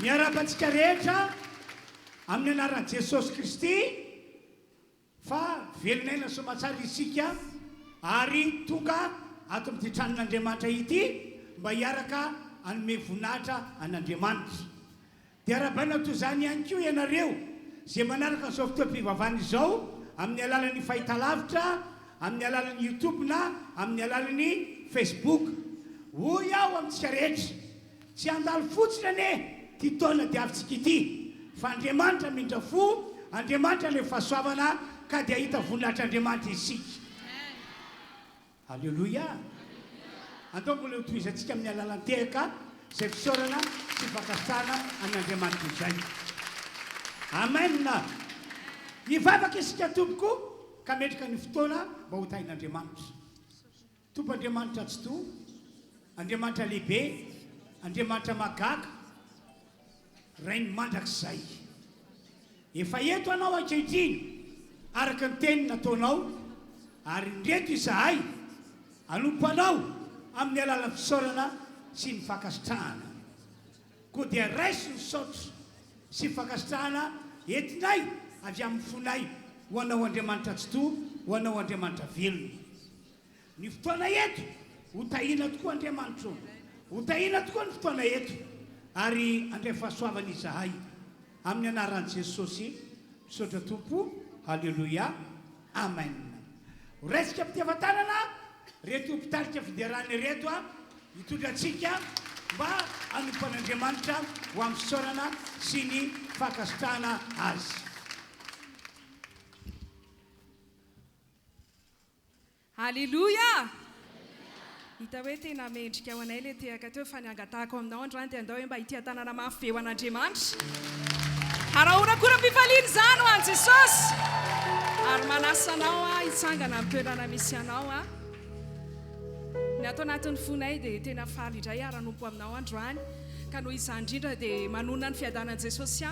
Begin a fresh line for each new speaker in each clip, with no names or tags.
miarabantsika rehetra amin'ny anaran'i Jesosy Kristy fa velonaina somatsara isika ary tonga ato amin'ity tranon'Andriamanitra ity mba hiaraka hanome voninahitra an'Andriamanitra. Dia arabaina toy izany ihany koa ianareo izay manaraka izao fotoam-pivavahana izao amin'ny alalan'ny fahitalavitra, amin'ny alalan'ny YouTube na amin'ny alalan'ny Facebook. Hoy aho amintsika rehetra, tsy handalo fotsiny ane ty taona diavintsika ity, fa Andriamanitra mindra fo, Andriamanitra le fahasoavana ka dia hita voninahitran'Andriamanitra isika. Halleluia. Andao mbola ho tohizantsika amin'ny alalan'ny tehaka izay fisaorana sy fakasana an'Andriamanitra izay. Amen. Hivavaka isika tompoko ka metrika ny fotoana mba ho tahin'Andriamanitra. Tompo Andriamanitra tsy to, Andriamanitra lehibe, Andriamanitra magaga, rainy mandrakizay. Efa eto anao ankehitriny araka ny teny nataonao, ary ndreto izahay anompo anao amin'ny alalan'ny fisaorana sy ny fakasitrahana. Koa dia raiso ny saotra sy fakasitrahana entinay avy amin'ny fonay ho anao Andriamanitra tsy to, ho anao Andriamanitra velona. Ny fotoana eto ho tahina tokoa Andriamanitra, ho tahina tokoa ny fotoana eto, ary andray fahasoavana izahay amin'ny anaran'i Jesosy misaotra tompo. Halleluia. Amen. Horaisika mpitiavan-tanana reto mpitarika fiderany reto hitondra antsika mba hanompan'Andriamanitra ho amin'ny fisaorana sy ny fakasitrahana azy.
Halleluia. Hita hoe tena mendrika ho anay le tehaka teo fa niangatahako aminao androany dia andao hoe mba hitỳ tanàna mafy be ho an'Andriamanitra. Arahona kora mpifaliana izany ho an'i Jesosy. Ary manasa anao hitsangana amin'ny toerana misy anao. Ny ato anatin'ny fonay dia tena faly indray aranompo aminao androany. Ka noho izany indrindra dia manonona ny fiadanan'i Jesosy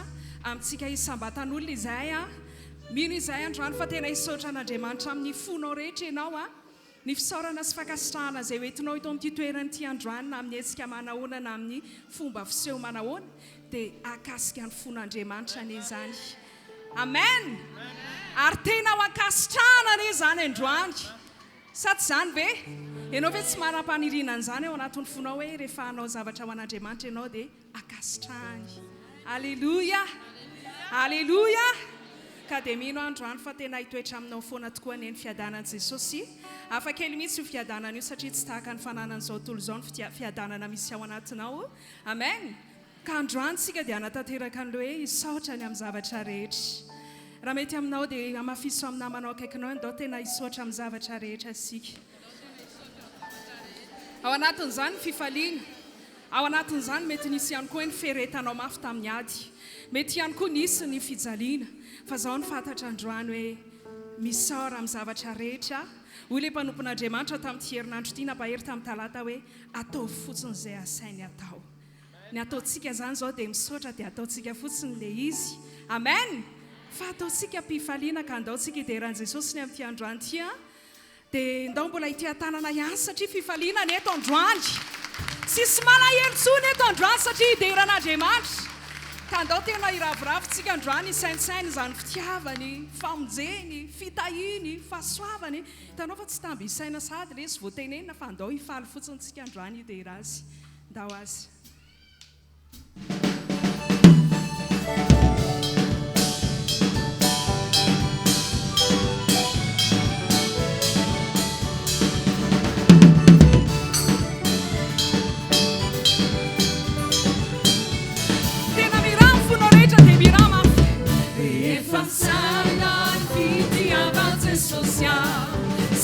amintsika isambatan'olona izay. Mino izay androany fa tena hisaotra an'Andriamanitra amin'ny fonao rehetra ianao. Ny fisaorana sy fakasitrahana izay hoentinao ito amin'ity toerana ity androany na amin'ny hetsika manahoana na amin'ny fomba fiseho manahoana dia akasika ny fon'Andriamanitra anie izany. Amen. Ary tena ho akasitrahana anie izany androany. Sa tsy izany ve? Ianao ve tsy manam-paniriana an'izany ao anatin'ny fonao hoe rehefa hanao zavatra ho an'Andriamanitra ianao dia akasitrahany. Halleluia. Halleluia. Ka dia mino androany fa tena hitoetra aminao foana tokoa ny fiadanan'i Jesosy. Hafa kely mihitsy io fiadanana io satria tsy tahaka ny fananan'izao tontolo izao ny fiadanana misy ao anatinao. Amen. Ka androany tsika dia hanatanteraka an'ilay hoe hisaotra ny amin'ny zavatra rehetra. Raha mety aminao dia hamafiso amin'ny namanao akaikinao andao tena hisaotra amin'ny zavatra rehetra isika. Ao anatin'izany fifaliana, ao anatin'izany mety nisy ihany koa ny feretanao mafy tamin'ny ady, mety ihany koa nisy ny fijaliana, fa izao ny fantatra androany hoe misaora amin'ny zavatra rehetra. Hoy ilay mpanompon'Andriamanitra tamin'ity herinandro ity nampahery tamin'ny talata hoe atao fotsiny izay asainy atao. Ny ataontsika izany izao dia misaotra dia ataontsika fotsiny ilay izy. Amen. Fa ataontsika mpifaliana ka andaontsika hideran'i Jesosy ny amin'ity androany ity. Dia ndao mbola ity tanàna ihany satria fifaliana ny eto androany. Sisy malahelo intsony eto androany satria hideran'Andriamanitra. Ka ndao tena iravoravotsika androany isainsainy izany fitiavany, famonjeny, fitahiny, fahasoavany. Hitanao fa tsy tamby isaina sady le sy voatenenina fa ndao hifaly fotsiny tsika androany hidera azy. Ndao azy.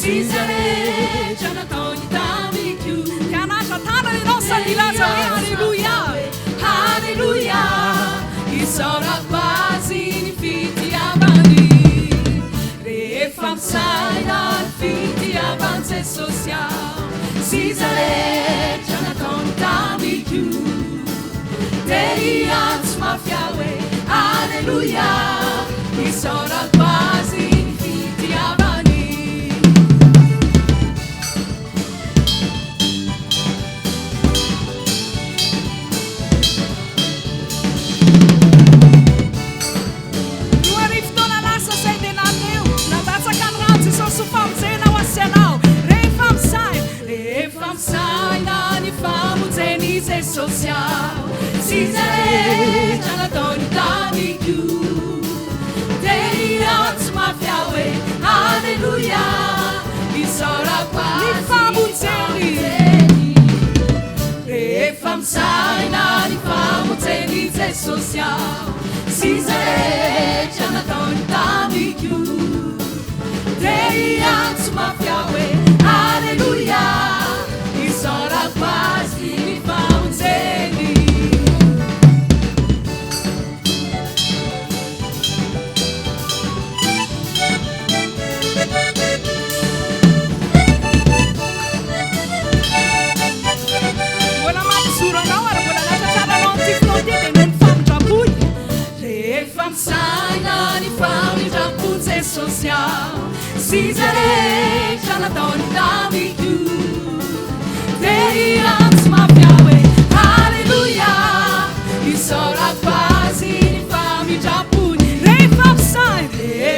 Sisareggia natogli dammi più.
Chianata tana di nostra di Lazaro.
Alleluia, alleluia. I sono quasi infiniti avanti. Re famsai dal finti avanza e social. Sisareggia natogli dammi più. Dei ans mafiawe. Alleluia. I sono quasi infiniti avanti. social, Caesare, Anatoni, Dami, Dei Otsma Fiawe, Alleluia, Isora quasi, e fam saina, di famo tenite social, Caesare, Anatoni, Dami, Dei Otsma Fiawe, Alleluia, Isora quasi, di famo tenite. Saina di fami già puzze social, Caesare, Jonathan, Dami, Dei Otsma Fiawe, Alleluia, Isora quasi di fami già puzze, Re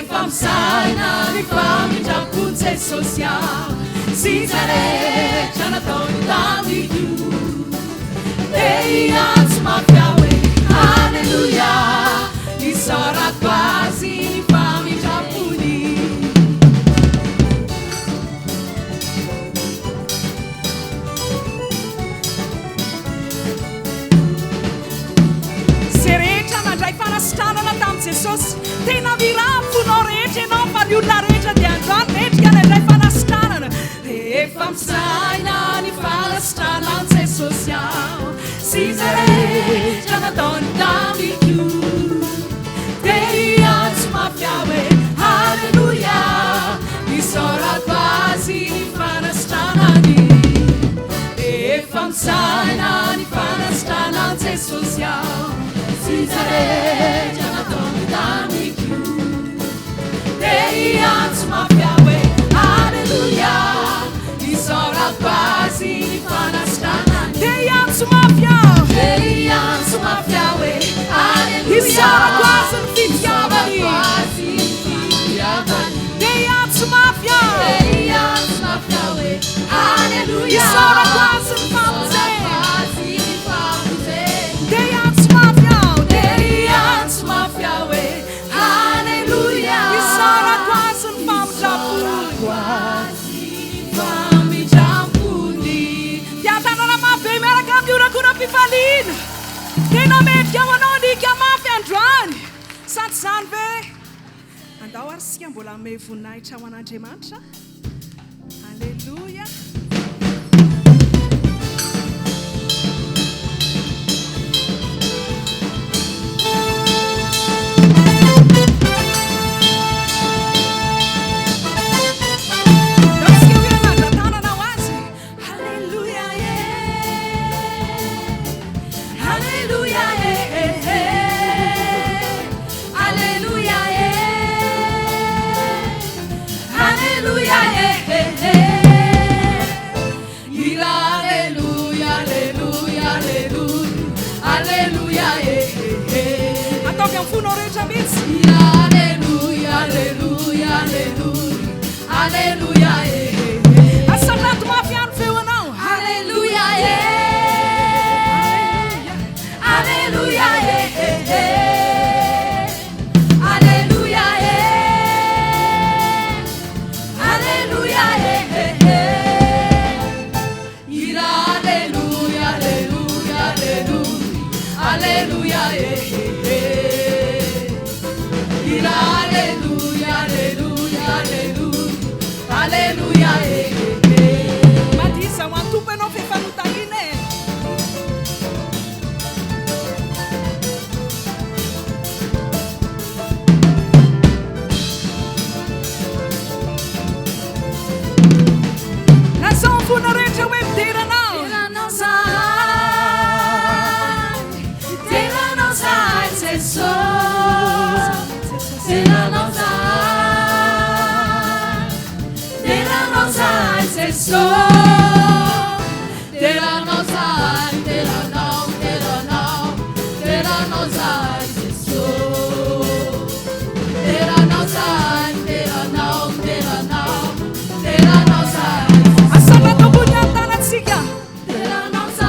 fam saina di fami già puzze social, Caesare, Jonathan, Dami, Dei Otsma Fiawe, Alleluia, Isora quasi fami già puni. Sereja mandrai fanastana la danza sos tena vira funo rege non fa più la regia di Andron regia nel fanastana e fam saina di fanastana danza social Caesare Jonathan Dami Dei Otsma Fiawe, Alleluia, Isora quasi fanastani, e fam saina di fanastananze social, Caesare, Jonathan, Dami, Dei Otsma Fiawe, Alleluia, Isora quasi fanastani, Dei Otsma Fiawe, Dei Otsma Fiawe, Alleluia, Isora quasi Dei Otsma Fiawe, Alleluia, Isora quasi famose, Dei Otsma Fiawe, Dei Otsma Fiawe, Alleluia, Isora quasi fammi giampuni, piantano la mafia, me la cambio una cura pifalina, che non mi chiamano di chiamafia androni, Sanve. Andao ary sika mbola ame voninahitra ho an'Andriamanitra. Alleluia. Alleluia, assaltato mafiano feo não. Alleluia, Alleluia, Alleluia, Alleluia, ira Alleluia, Alleluia, Alleluia, ira Alleluia, Alleluia, Alleluia, ma disse uma tupa não fez para lutar ali, né? Nação funerária eu inteira não. Ela não sai, se só, ela não sai, se só. Della nostra, della no, della no, della nostra, se so. Della nostra, della no, della no, della nostra. A sabato bugnata na ziga. Della nostra,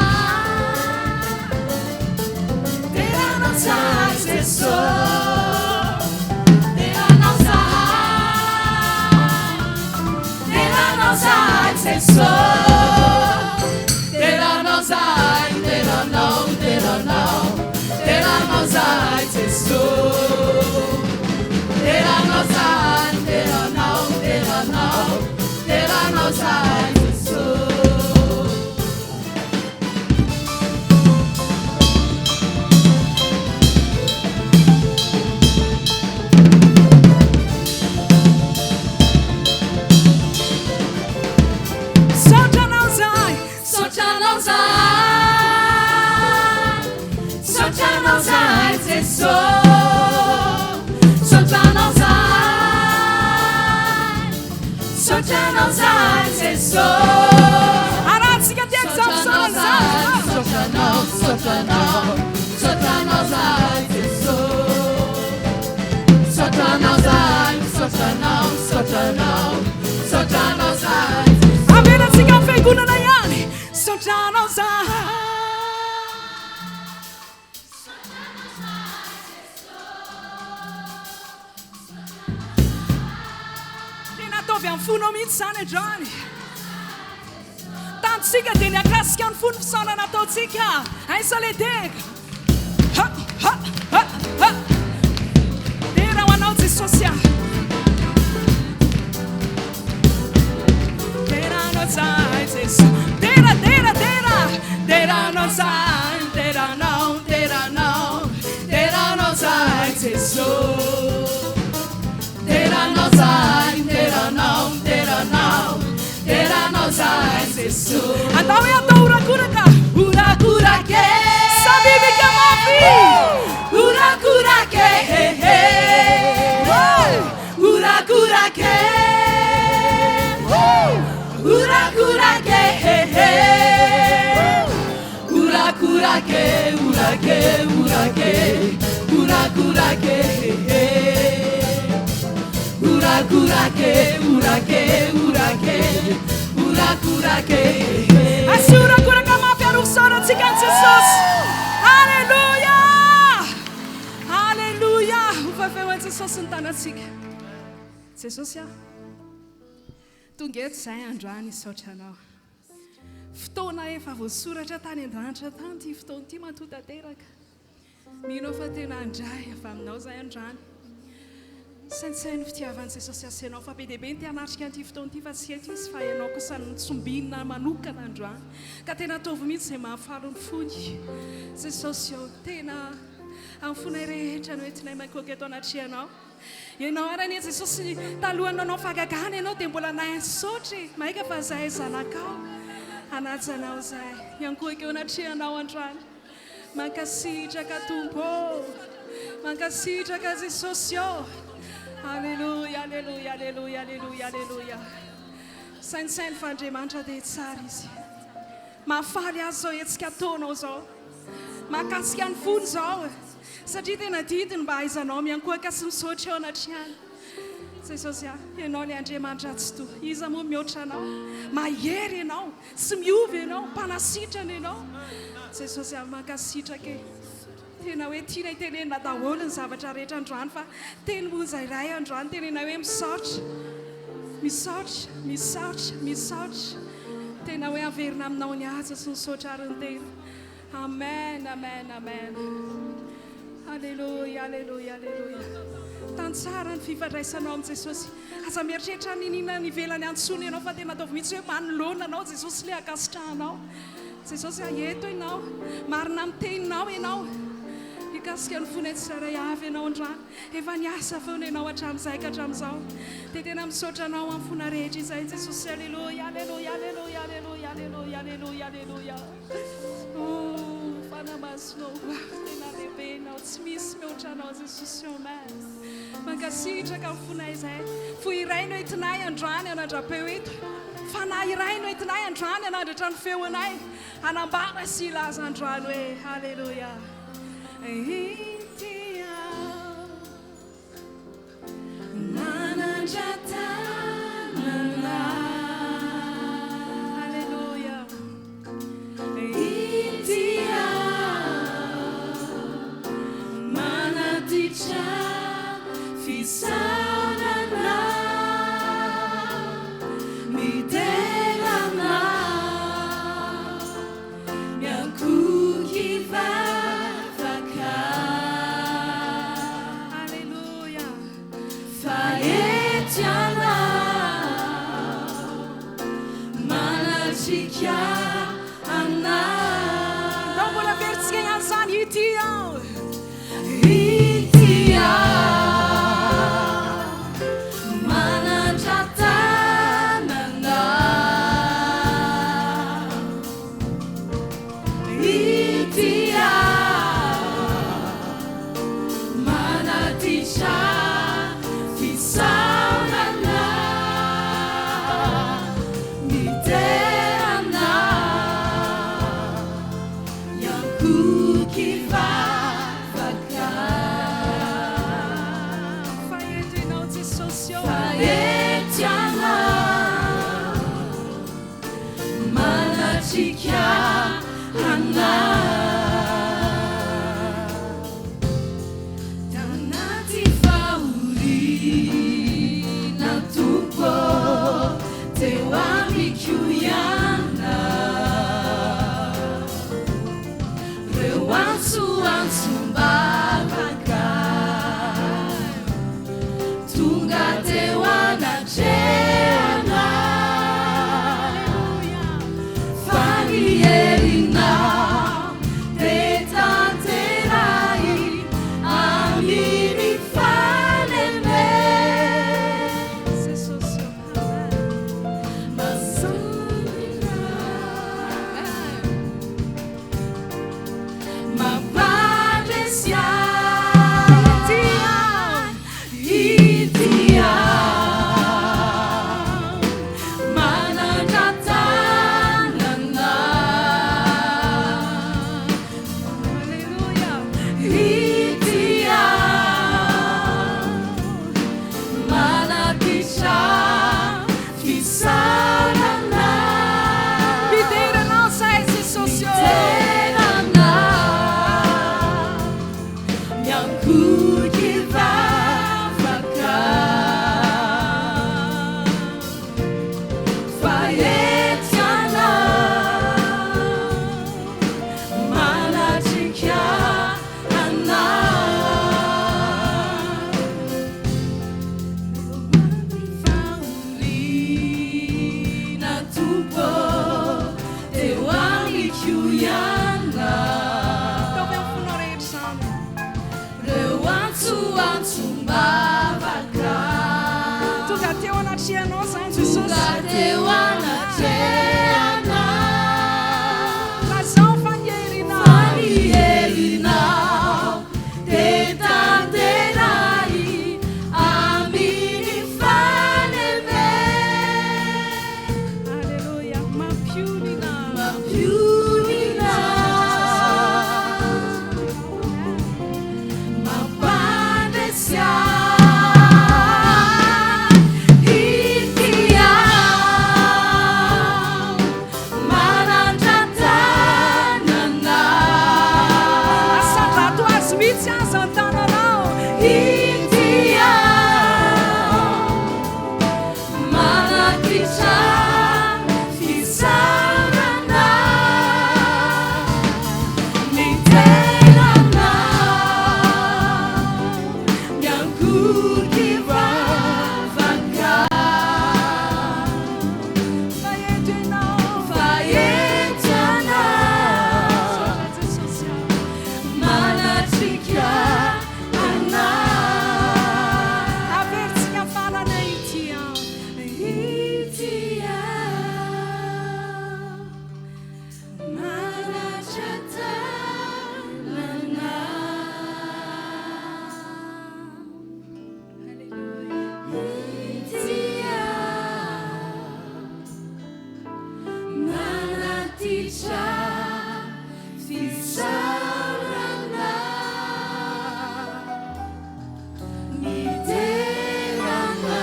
Tantsika dia niakasika ny fony fisaona nataontsika aisa le tega dia raha ho anao Jesosy dia no sai Jesús dera no sai dera no sai Jesús dera no sai Jesús andau e atau ura-cura que sabibi que amavi ura-cura que ura-cura que ura-cura que ura-cura que ura-cura que Assura cura que ma per usare tsikan Jesus Alleluia Alleluia Ufafewa Jesus ntanatsika Jesus ya Tunget zay androany saotra anao Fotoana efa voasoratra tany an-danitra tany ty fotoana ty matotanteraka Mino fa tena andray avy aminao zay androany Saintsay fitiavan'i Jesosy asianao fa be dia be ny tianatrika an'ity fotoana ity fa tsy eto izy fa ianao kosa ny tsombinina manokana androany ka tena ataovy mihitsy izay mahafalo ny fony Jesosy eo tena amin'ny fonay rehetra no entinay maikoky eto anatrianao ianao arany Jesosy talohany anao fagagana ianao dia mbola nahaisotry maika fa zahay zanakao anajanao zay iankoky eo anatrianao androany mankasitraka tompo mankasitraka Jesosy eo Alleluia, alleluia, alleluia, alleluia, alleluia. Saintsay ny fandriamanitra dia tsara izy. Mahafaly azy zao etsika ataonao zao. Mahakasika ny fony zao. Satria tena didiny mba haizanao miankoaka sy misaotra eo anatriany. Jesosy ianao ilay Andriamanitra tsy toa. Iza moa mihoatra anao. Mahery ianao, sy miovy ianao, mpanasitrana ianao. Jesosy mankasitraka e. Tena hoe tiana itenenina daholo ny zavatra rehetra androany fa teny moza iray androany tenena hoe misaotra tena hoe averina aminao ny aza sy ny saotra ary ny tena amen amen amen alleluia alleluia alleluia tany tsara ny fifandraisanao amin'i Jesosy aza mieritreritra ninina nivelany antsony ianao fa tena ataovy mihitsy hoe manoloana anao Jesosy le akasitrahanao Jesosy aeto ianao marina amin'ny teninao ianao Ikasika ny fony tsara avy ianao androany efa niasa foana ianao hatramin'izay ka hatramin'izao dia tena misaotra anao amin'ny fona rehetra izay Jesosy alleluia alleluia alleluia alleluia alleluia alleluia alleluia fanamasonao tena lehibe ianao tsy misy mihoatra anao Jesosy amen mankasitraka amin'ny fona izay fo iray no entinay androany anandrapeo eto fanahy iray no entinay androany anandratra ny feonay anambara sy ilaza androany hoe alleluia Intia Mananjatanana Alleluia Intia Manaticha Fisaunana Mite manatsika ana ndao mbola veritsika ihany zany ity ao itya manatra tanana itya manatisha fisaunana miterana yankukivavaka faetinao Jesosio faetiana manatsika ana tanaty faorina tompo teo amiko ihana reo antsoantsombavaka tonga teo anatrehana faniherinao tetanterai aminy faleme masanina mampandresya itia manandratanana itia manatisha fisanana miterana sai Jesosio miterana yankukivavaka faetiana manatsika ana faorina tompo teo amiko ihana reo antsoantsombavaka tonga teo anatrehanao zany tonga teo anatrehana lazao faniherinao tetanterai aminy faneme alleluia mampiolina mampandresya itya manandratanana asandrato azy mihitsy azy an-tananao itya manatitra fisaunana miterana yankukivavaka faetiana manatsika ana averitsika farana itya itya manatra tanana itya manatisha fisaunana miterana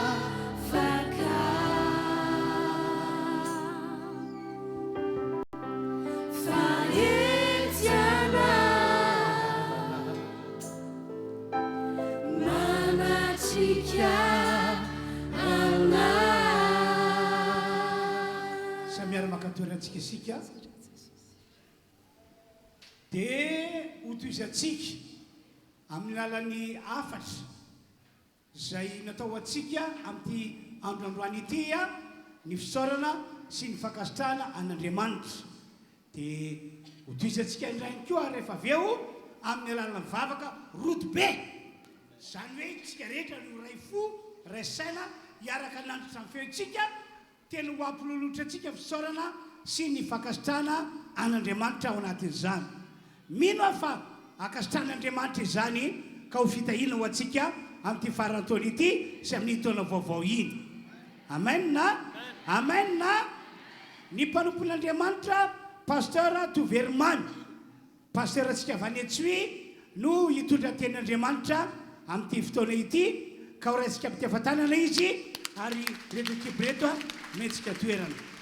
yankukivavaka faetiana manatsika ana
samiara makatoerantsika isika dia ho toizatsika amin'ny alan'ny afatra zay natao atsika amin'ity androandroany ity a ny fisaorana sy ny fakasitrahana an'Andriamanitra dia hotoisantsika indrainy koa rehefa avy eo amin'ny alalan'ny vavaka rotobe zany hoe tsika rehetra no ray fo ray saina hiaraka nandritra amin'ny feontsika tena ho ampilolotra-tsika fisaorana sy ny fakasitrahana an'Andriamanitra ao anatin'izany mino aho fa akasitrahan'Andriamanitra izany ka ho fitahina ho atsika amin'ity farantaona ity sy amin'ny taona vaovao iny amen na ny mpanompon'Andriamanitra pasteur Tovermany pasteur atsika Vanetsui no hitondra tenin'Andriamanitra amin'ity fotoana ity ka ho raisika amin'ity hafatanana izy ary reto kibreto mentsika toerana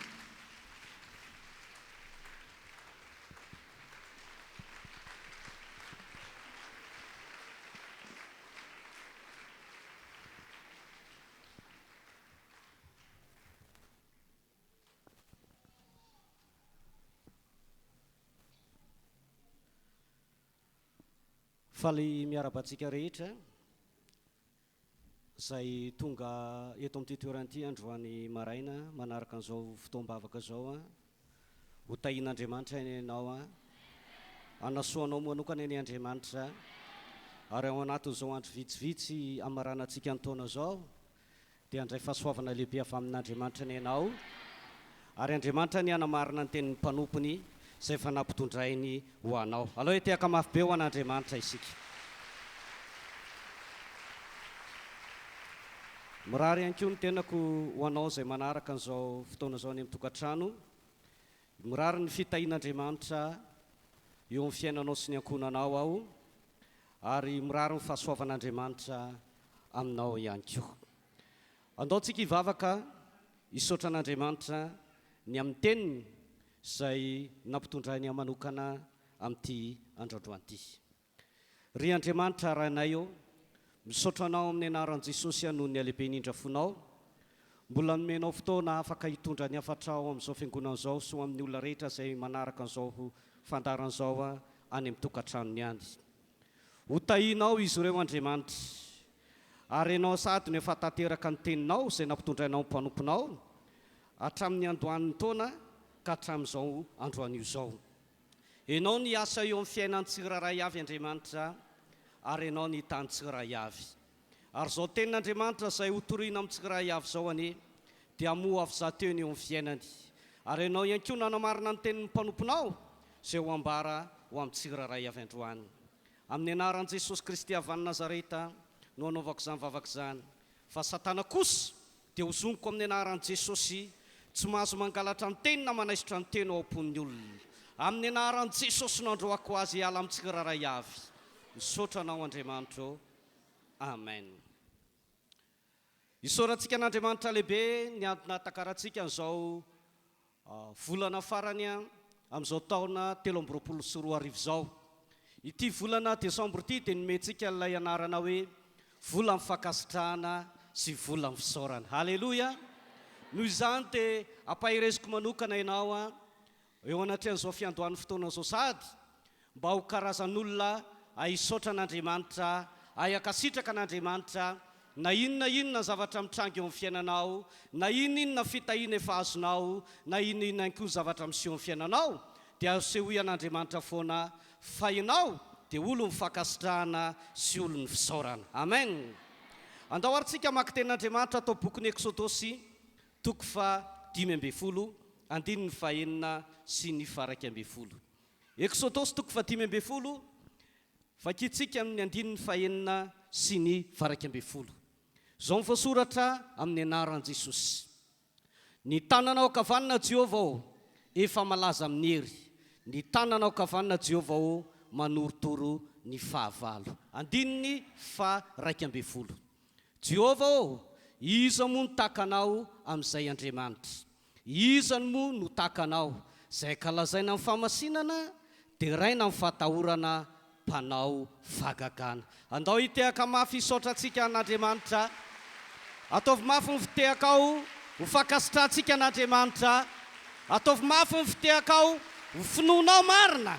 faly miarabantsika rehetra zay tonga eto amin'ity toeran'ity androany maraina manaraka an'izao fotoam-bavaka zao ho tahin'Andriamanitra ianao anasoanao manokana ny Andriamanitra ary ao anatin'izao andro vitsivitsy amaranantsika ny taona zao dia andray fahasoavana lehibe avy amin'Andriamanitra ny ianao ary Andriamanitra ny anamarina ny tenin'ny mpanompony zay efa nampitondrainy ho anao aloha hitehaka mafy be ho an'Andriamanitra isika mirary ihany koa ny tenako ho anao zay manaraka an'izao fotoana zao any amin'ny tokantrano mirary ny fitahin'Andriamanitra eo amin'ny fiainanao sy ny ankonanao ao ary mirary ny fahasoavan'Andriamanitra aminao ihany koa andaontsika hivavaka hisaotra an'Andriamanitra ny amin'ny teniny zay nampitondrainy manokana amin'ity androandroany ity ry Andriamanitra rahanay eo misaotra anao amin'ny anaran'i Jesosy noho ny alehibe indrindra fonao mbola nomenao fotoana afaka hitondra ny hafatrao amin'izao fiangonan'izao sy ho amin'ny olona rehetra zay manaraka an'izao fandaran'izao any amin'ny tokantranony any ho tahinao izy ireo Andriamanitra ary ianao sady no efa tanteraka ny teninao zay nampitondrainao mpanomponao hatramin'ny andohan'ny taona ka hatramin'izao androan'io zao ianao ny asa eo amin'ny fiainan'ny tsiraray avy Andriamanitra ary ianao ny tany tsiray avy ary zao tenin'Andriamanitra zay hotoriana amin'ny tsiray avy zao anie dia moa avy zateony eo amin'ny fiainany ary ianao ihany koa nanamarina ny tenin'ny mpanomponao zay ho ambara ho amin'ny tsiraray avy androany amin'ny anaran'i Jesosy Kristy avy any Nazareta no anaovako izany vavaka izany fa Satana kosa dia hozoniko amin'ny anaran'i Jesosy tsy mahazo mangalatra ny teny na manaisitra ny teny ao am-pon'ny olona amin'ny anaran'i Jesosy no androako azy hiala amin'ny tsiraray avy misaotra anao Andriamanitra amen hisorantsika an'Andriamanitra lehibe ny antona takaratsika n'izao volana farany amin'izao taona 2024 zao ity volana desambra ity dia nomentsika ilay anarana hoe vola ny fakasitrahana sy vola ny fisaorana halleloia noho izany dia ampahireziko manokana ianao eo anatrehan'izao fiandohan'ny fotoanan'izao sady mba ho karazan'olona hisaotra an'Andriamanitra hiakasitraka an'Andriamanitra na inona zavatra mitrango eo amin'ny fiainanao na inona fitahiana efa azonao na inona koa zavatra miseho amin'ny fiainanao dia asehoy an'Andriamanitra foana fa ianao dia olo ny fakasitrahana sy olo ny fisaorana amen andao arintsika maka tenin'Andriamanitra atao bokin'ny Eksodosy toko fa 5:10 andininy fahenina sy ny faraika 12 Eksodosy toko fa 5:10 vakitsika amin'ny andininy fahenina sy ny faraika 12 zao ny voasoratra amin'ny anaran'i Jesosy ny tananao kavanana Jehovah efa malaza amin'ny hery ny tananao kavanana Jehovah manorotoro ny fahavalo andininy faraika 12 Jehovah iza moa no takanao amin'izay Andriamanitra iza moa no takanao zay kalazaina amin'ny famasinana dia raina amin'ny fahatahorana mpanao fagagana andao hitehaka mafy hisaotrantsika an'Andriamanitra ataovy mafy ny fitehaka ao ho fakasitrantsika an'Andriamanitra ataovy mafy ny fitehaka ao ho finoanao marina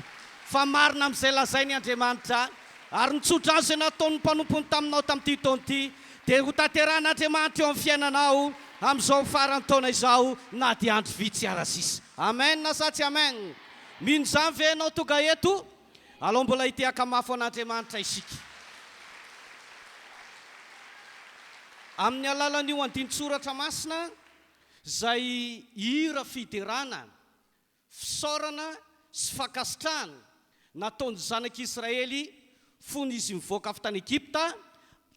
fa marina amin'izay lazainy Andriamanitra ary nitsotra azy nataon'ny mpanompony taminao tamin'ity taona ity dia ho tanteran'Andriamanitra eo amin'ny fiainanao amin'izao farany taona izao na dia andro vitsy ara sisa. Amen na sa tsy amen? Mino izany ve ianao tonga eto? Alao mbola hitehaka mafy an'Andriamanitra isika. Amin'ny alalan'io andinin-tsoratra masina izay hira fiderana, fisaorana sy fakasitrahana nataon'ny zanak'Israely fony izy mivoaka avy tany Egypta,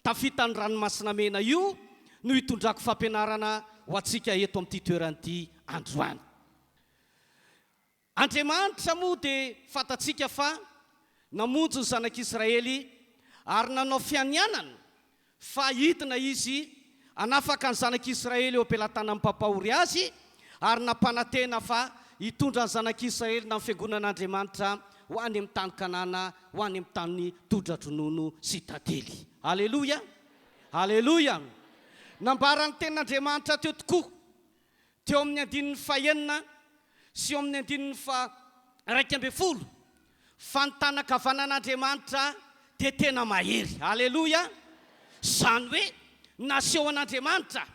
tafita ny ranomasina mena io no hitondrako fampianarana ho antsika eto amin'ity toeran'ity androany. Andriamanitra moa dia fantatsika fa namonjy ny zanak'Israely ary nanao fianianana fa hitina izy anafaka ny zanak'Israely eo am-pelatana amin'ny mpampahory azy ary nampanantena fa hitondra ny zanak'Israely na amin'ny fiangonan'Andriamanitra ho any amin'ny tany Kanana, ho any amin'ny tany tondra-dronono sy tantely. Aleluia, aleluia. Nambarany ten'Andriamanitra teo tokoa teo amin'ny andinin'ny fahaenina sy eo amin'ny andinin'ny fa-11 fa ny tanakavanan'Andriamanitra dia tena mahery. Aleluia. Zany hoe naseho an'Andriamanitra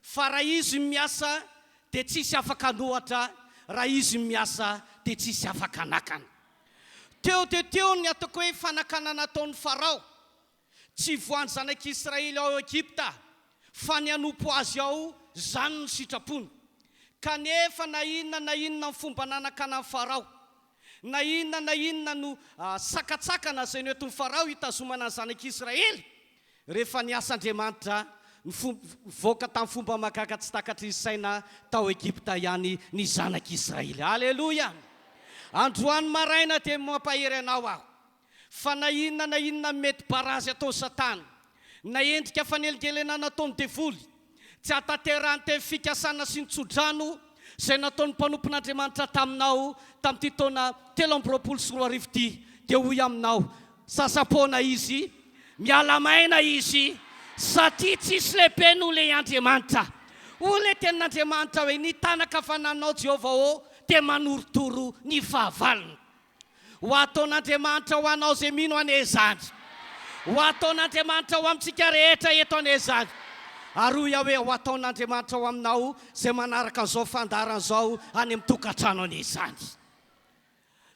fa raha izy miasa dia tsisy afaka nohatra, raha izy miasa dia tsisy afaka nakana. Teo ny ataoko hoe fanakana nataon'ny Farao, tsy voany zanak'Israely ao Egypta fa ny anompo azy ao zany ny sitrapony. Kanefa na inona ny fomba nanakana ny Farao, na inona no sakatsakana zay nentin'ny Farao hitazomana ny zanak'Israely, rehefa niasa Andriamanitra voaka tamin'ny fomba mahagaga tsy takatry ny saina tao Egypta ihany ny zanak'Israely. Aleluia. Androany maraina dia mampahery anao aho fa na inona mety barazy ataon'ny Satana, na endrika fanelingelena nataon'ny devoly, tsy hatanterahany teny fikasana sy ny tsodrano izay nataon'ny mpanompon'Andriamanitra taminao tamin'ity taona 2024 ity, dia hoy aminao sasapoana izy, miala maina izy, satria tsisy lehibe noho le Andriamanitra. Ho le tenin'Andriamanitra hoe ny tanakavananao Jehovah ô dia manorotoro ny fahavalona. Ho ataon'Andriamanitra ho anao izay mino ane izany, ho ataon'Andriamanitra ho amintsika rehetra eto ane izany, ary hoy hoe ho ataon'Andriamanitra ho aminao izay manaraka an'izao fandarana izao any amin'ny tokantrano ane izany.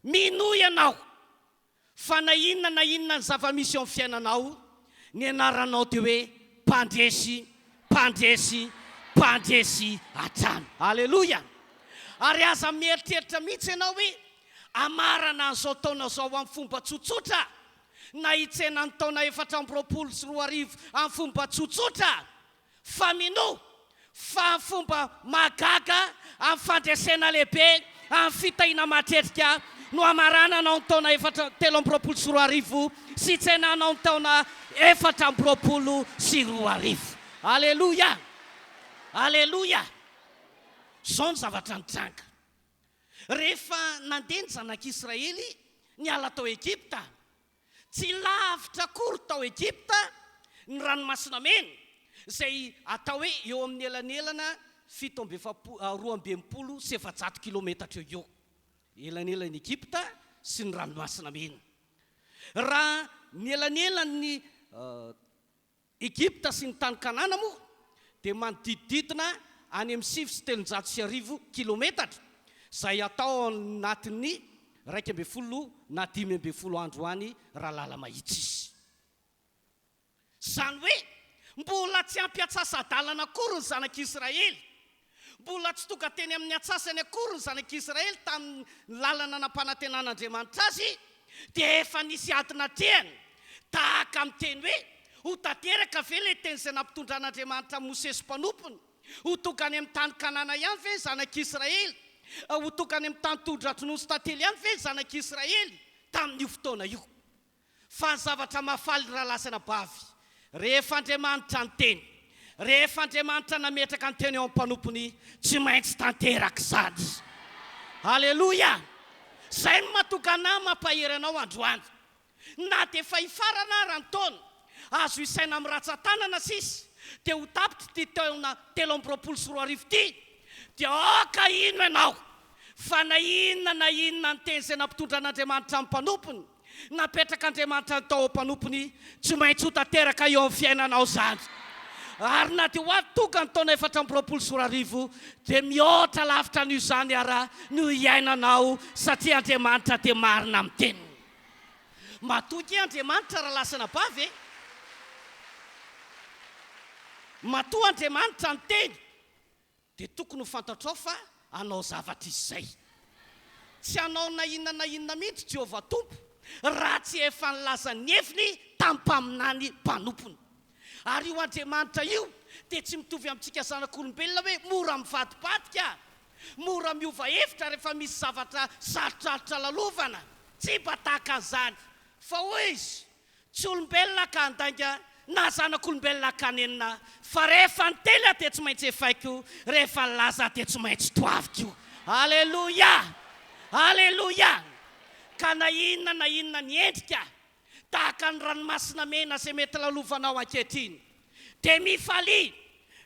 Mino ianao fa na inona ny zava-misy eo amin'ny fiainanao, ny anaranao dia hoe mpandresy hatrany. Aleluia. Ary aza mieritreritra mihitsy ianao hoe amarana an'izao taona zao amin'ny fomba tsotsotra, na hitsena ny taona 2024 amin'ny fomba tsotsotra, fa mino fa amin'ny fomba magaga, amin'ny fandresena lehibe, amin'ny fitahiana matretrika no amarananao ny taona 2024 sy tsenanao ny taona 2024. Aleluia, aleluia. Zao ny zavatra nitranga. Rehefa nandeha ny zanak'Israely niala tao Egypta, tsy lavitra akory tao Egypta ny ranomasina mena izay atao hoe eo amin'ny elanelana 720 sy 700 kilometatra eo. Elanelan'ny Egypta sy ny ranomasina mena. Raha ny elanelan'ny Egypta sy ny tany Kanana moa dia manodidididina any amin'ny 7,300 kilometatra, izay atao anatin'ny 12 na 15 andro any raha lala mahitsy izy. Zany hoe mbola tsy ampiatsasa-dalana akory ny zanak'Israely, mbola tsy tonga teny amin'ny atsasany akory ny zanak'Israely tamin'ny lalana nampanantenan'Andriamanitra azy, dia efa nisy adina trehany tahaka amin'ny teny hoe ho tanteraka ve le teny izay nampitondran'Andriamanitra Mosesy mpanompony, ho tonga any amin'ny tany Kanana ihany ve zanak'Israely, ho tonga any amin'ny tany tondra-dronono sy tantely ihany ve zanak'Israely tamin'io fotoana io. Fa ny zavatra mahafaly raha lasana bavy, rehefa Andriamanitra ny teny, rehefa Andriamanitra nametraka ny teny eo amin'ny mpanompony, tsy maintsy tanteraka izany. Aleluia. Zay no mahatonga anahy mampahery anao androany. Na dia efa hifarana ary ny taona, azo isaina amin'ny ratsan-tanana sisy, dia ho tapitra ty taona 2024 ity, dia oka ino ianao fa na inona ny teny izay nampitondran'Andriamanitra amin'ny mpanompony, napetraka Andriamanitra ny tao mpanompony, tsy maintsy ho tanteraka eo amin'ny fiainanao zany. ary na dia hoaty toka ny taona 420 dia mihoatra lavitra n'io zany ara no iainanao satria Andriamanitra dia marina amin'ny teniny. Matoky Andriamanitra raha lasana bavy matoa Andriamanitra ny teny dia tokony ho fantatrao fa anao zavatra izay. Tsy anao na inona mihitsy Jehovah Tompo raha tsy efa nilaza ny heviny tampaminany mpanompony. Ary io Andriamanitra io dia tsy mitovy amintsika zanak'olombelona hoe mora mivadipadika, mora miova hevitra rehefa misy zavatra sarotrarotra lalovana. Tsy bataka an'izany fa hoy izy tsy olombelona ka andainga na zanak'olombelona ka nenina fa rehefa niteny dia tsy maintsy efaiko, rehefa nilaza dia tsy maintsy toaviko. Halleluja, halleluja. Ka na inona ny endrika tahaka ny ranomasina mena izay mety lalovanao ankehitriny dia mifalia,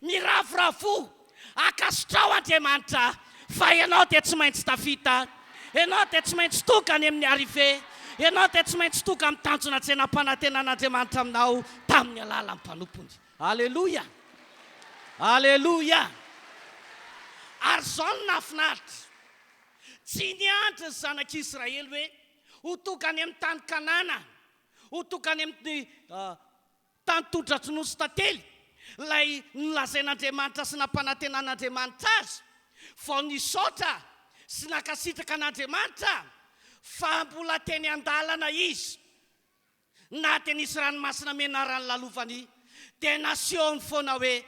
miravoravo, akasitrao Andriamanitra fa ianao dia tsy maintsy tafita, ianao dia tsy maintsy toka any amin'ny arive, ianao dia tsy maintsy toka amin'ny tanjona tsenam-panantenan'Andriamanitra aminao tamin'ny alalan'ny mpanompony. Halleluja, halleluja. Ary izao no nahafinaritra, tsy niandry ny zanak'Israely hoe ho toka any amin'ny tany Kanana, ho toka any amin'ny tany tondra-dronosy tantely ilay nolazain'Andriamanitra sy nampanantenan'Andriamanitra azy, vao nisaotra sy nakasitraka an'Andriamanitra fa mbola teny an-dalana izy na dia nisy ranomasina mena rano lalovany dia nasehony foana hoe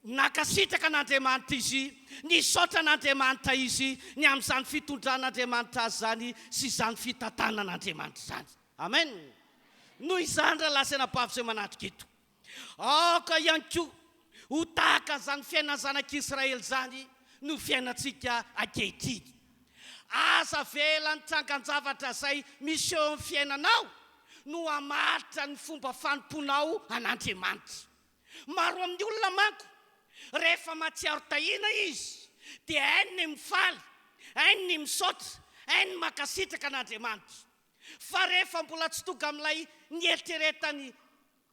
nakasitraka an'Andriamanitra izy, nisaotra an'Andriamanitra izy ny amin'izany fitondran'Andriamanitra azy zany sy izany fitantanan'Andriamanitra zany. Amen. Noho izany raha lasaina bavy izay manatrika eto, aoka ihany koa ho tahaka izany fiainana zanak'Israely zany no fiainantsika ankehitriny. Aza vela ny trangan-javatra izay misy eo amin'ny fiainanao no hamaritra ny fomba fanomponao an'Andriamanitra. Maro amin'ny olona manko rehefa mahatsiaro tahina izy dia hainy ny mifaly, hainy ny misaotra, hainy ny makasitraka an'Andriamanitra. Fa rehefa mbola tsy tonga amin'ilay nieritreretany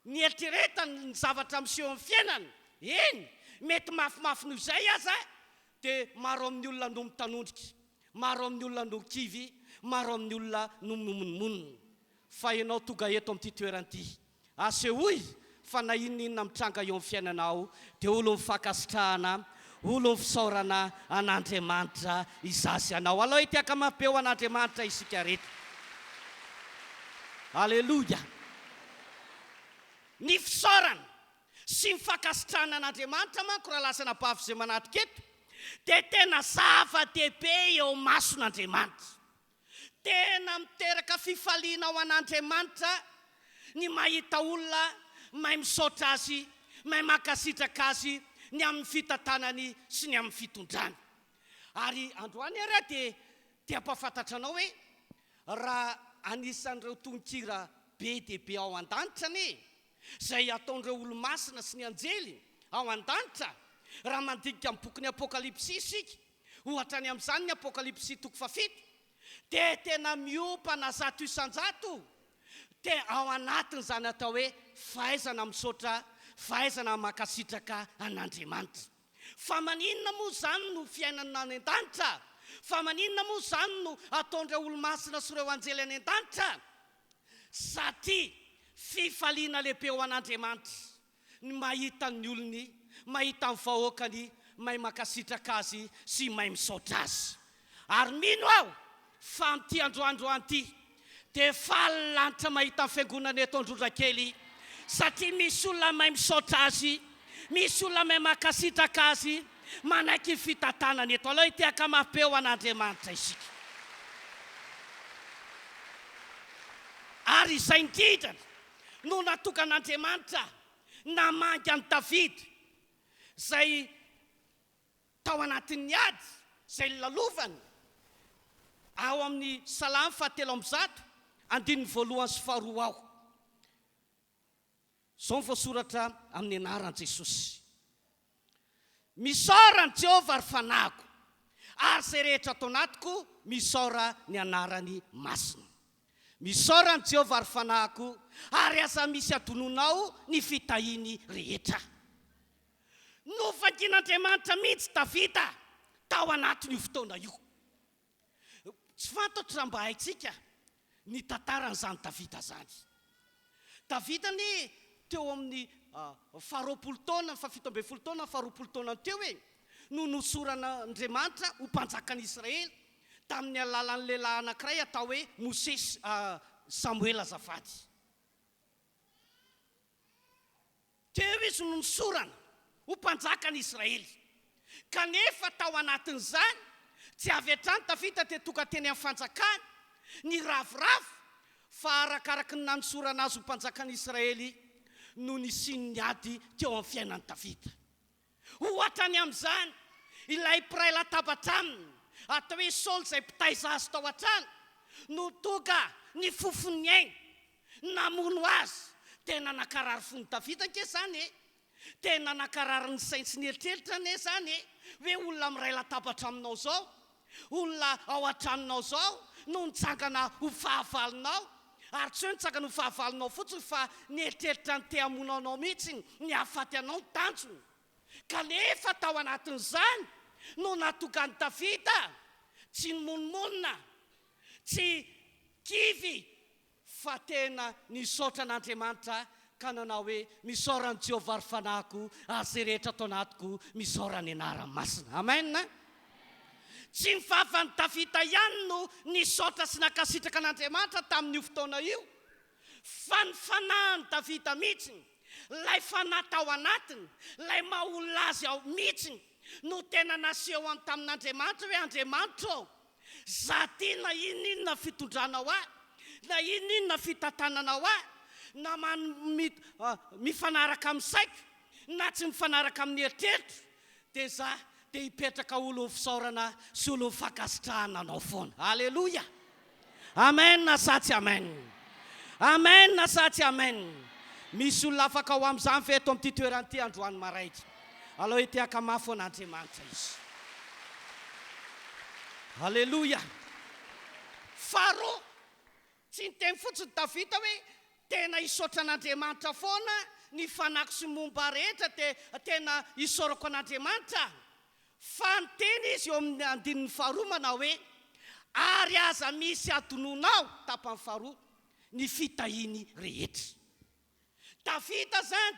ny zavatra miseho amin'ny fiainany, eny mety mafimafy noho izay aza dia maro amin'ny olona no mitanondrika, maro amin'ny olona no kivy, maro amin'ny olona no monomonina. Fa ianao tonga eto amin'ity toeran'ity, asehoy fa na inona mitranga eo amin'ny fiainanao dia olo mifakasitrahana, olo fisaorana an'Andriamanitra izasy anao. Alao itiaka mapeo an'Andriamanitra isika rehetra. Halleluja. Ny fisaorana sy mifakasitrahana an'Andriamanitra manko raha lasana bavy izay manatrika eto dia tena zava-dehibe eo mason'Andriamanitra. Tena miteraka fifaliana ao an'Andriamanitra ny mahita olona mahay misaotra azy, mahay makasitraka azy ny amin'ny fitantanany sy ny amin'ny fitondrany. Ary androany ara dia mpafantatra anao hoe raha anisan'ireo tononkira be dia be ao an-danitra ne izay ataon'ireo olo-masina sy ny anjely ao an-danitra, raha mandinika amin'ny boky ny Apokalipsy isika, ohatra ny amin'izany ny Apokalipsy 7, dia tena miompana 100 isan-jato dia ao anatiny zany atao hoe fahaizana misaotra, fahaizana makasitraka an'Andriamanitra. Fa maninona moa zany no fiainana any an-danitra? Fa maninona moa zany no ataon'ireo olo-masina sy ireo anjely any an-danitra? Satria fifaliana lehibe ao an'Andriamanitra ny mahita ny olony, mahita ny vahoakany, mahay makasitraka azy sy mahay misaotra azy. Ary mino aho fa amin'ity androandroany ity dia faly lanitra mahita ny fiangonana eto Androndrakely, satria misy olona mahay misaotra azy, misy olona mahay makasitraka azy, manaiky ny fitantanany eto. Alao itiaka mapeo an'Andriamanitra isika. Ary izay indrindra no natokan'Andriamanitra namangy an'i Davidy izay tao anatin'ny ady izay lalovany ao amin'ny Salamy 7:1 andininy 1 sy 2 ao. Izao ny voasoratra amin'ny anaran'i Jesosy. Misaora ny Jehovah ary fanahiko, ary izay rehetra atao anatiko misaora ny anarany masina. Misaora ny Jehovah ary fanahiko, ary aza misy adononao ny fitahiny rehetra. novakin'Andriamanitra mihitsy Davida tao anatin'io fotoana io. Tsy fantatra raha mba haitsika ny tantaran'izany Davida zany. Davida ny teo amin'ny 20 taona, 17 taona, 20 taona teo no nosoran'Andriamanitra ho mpanjakan'Israely tamin'ny alalan'ny lehilahy anankiray atao hoe Mose Samuel azafady. Teo izy no nosorana ho mpanjakan'Israely. Kanefa tao anatin'izany tsy avy hatrany Davida tonga teny amin'ny fanjakana ny ravoravo fa arakaraka ny nanosorana azy ho mpanjakan'Israely no nisiny ady teo amin'ny fiainan'ny Davida. Ohatra ny amin'izany ilay mpiray latabatra aminy atao hoe Saoly izay mpitaiza azy tao an-trano no tonga ny fofony ainy namono azy. Tena nakarary fon'ny Davida ke zany tena nakarary ny sainy sy ny eritreritra ne zany hoe olona miray latabatra aminao zao, olona ao an-tranonao zao no nitsangana ho fahavalonao, ary tsy hoe nitsangana ho fahavalonao fotsiny fa ny eritreritra ny te hamonanao mihitsy ny hahafaty anao ny tanjony. Kanefa tao anatin'izany no natokan'ny Davida tsy monmonina, tsy kivy, fa tena nisaotra an'Andriamanitra ka nanao hoe misaoran'i Jehovah ary fanahiko azy zay rehetra atao anatiko misaora ny anarany masina. Amen. Tsy mifafan'ny Davida ihany no nisaotra sy nakasitraka an'Andriamanitra tamin'io fotoana io, fa ny fanahin'i Davida mihitsiny, lay fanahy tao anatiny, lay maha-olona azy ao mihitsiny no tena naseho tamin'Andriamanitra hoe Andriamanitra za ty na inona fitondranao ahy, na inona fitantananao ahy, na mifanaraka amin'ny saiko na tsy mifanaraka amin'ny eritreritra, dia za dia hipetraka olo fisaorana sy olo fakasitrahana anao foana. Aleloia. Amen na sa tsy amen? Amen na sa tsy amen? Misy olona afaka ho amin'izany fe eto amin'ity toerana ity androany maraiky. Alao itiaka mafy an'Andriamanitra izy. Aleloia. Faharoa, tsy niteny fotsiny Davida hoe tena hisaotra an'Andriamanitra foana ny fanako sy momba rehetra tena hisaorako an'Andriamanitra, fa niteny izy eo amin'ny andininy faharoa manao hoe ary aza misy adononao tapany faharoa ny fitahiny rehetra. Davida zany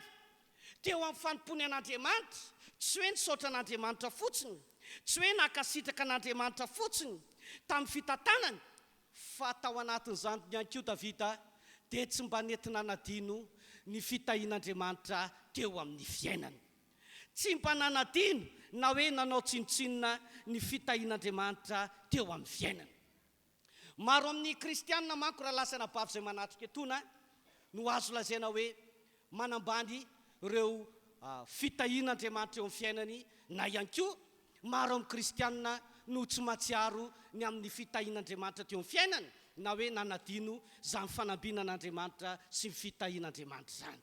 teo amin'ny fanompony an'Andriamanitra, tsy hoe nisaotra an'Andriamanitra fotsiny, tsy hoe nakasitraka an'Andriamanitra fotsiny tamin'ny fitantanany, fa tao anatin'izany ihany koa Davida dia tsy mba nentina nanadino ny fitahian'Andriamanitra teo amin'ny fiainany. Tsy mba nanadino na hoe nanao tsinotsinona ny fitahian'Andriamanitra teo amin'ny fiainany. Maro amin'ny kristianina manko raha lasana bavy izay manatrika etona no azo lazaina hoe manambady ireo fitahian'Andriamanitra eo amin'ny fiainany, na ihany koa maro amin'ny kristianina no tsy matsiaro ny amin'ny fitahian'Andriamanitra teo amin'ny fiainany, na hoe nanadino izany fanambinan'Andriamanitra sy ny fitahian'Andriamanitra zany.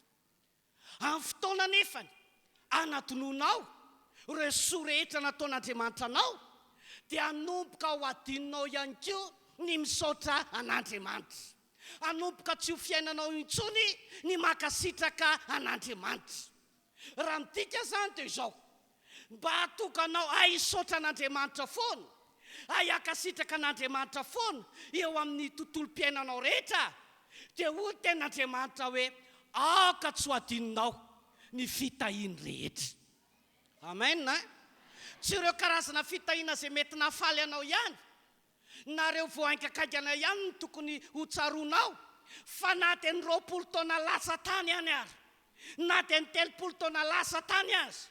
Amin'ny fotoana nefany anadinonao ireo soa rehetra nataon'Andriamanitra anao, dia hanomboka ho adinonao ihany koa ny misaotra an'Andriamanitra. Hanomboka tsy ho fiainanao intsony ny makasitraka an'Andriamanitra. Raha midika zany dia izao, mba hatokanao hisaotra an'Andriamanitra foana, hiakasitraka an'Andriamanitra foana eo amin'ny tontolo-piainanao rehetra, dia hoy ten'Andriamanitra hoe aoka tsy ho adinonao ny fitahiany rehetra. Amen. Tsy ireo karazana fitahiana izay mety nahafaly anao ihany, na ireo voaingakaingana ihany no tokony ho tsaronao, fa na dia ny 20 taona lasa tany ihany ary, na dia ny 30 taona lasa tany azy,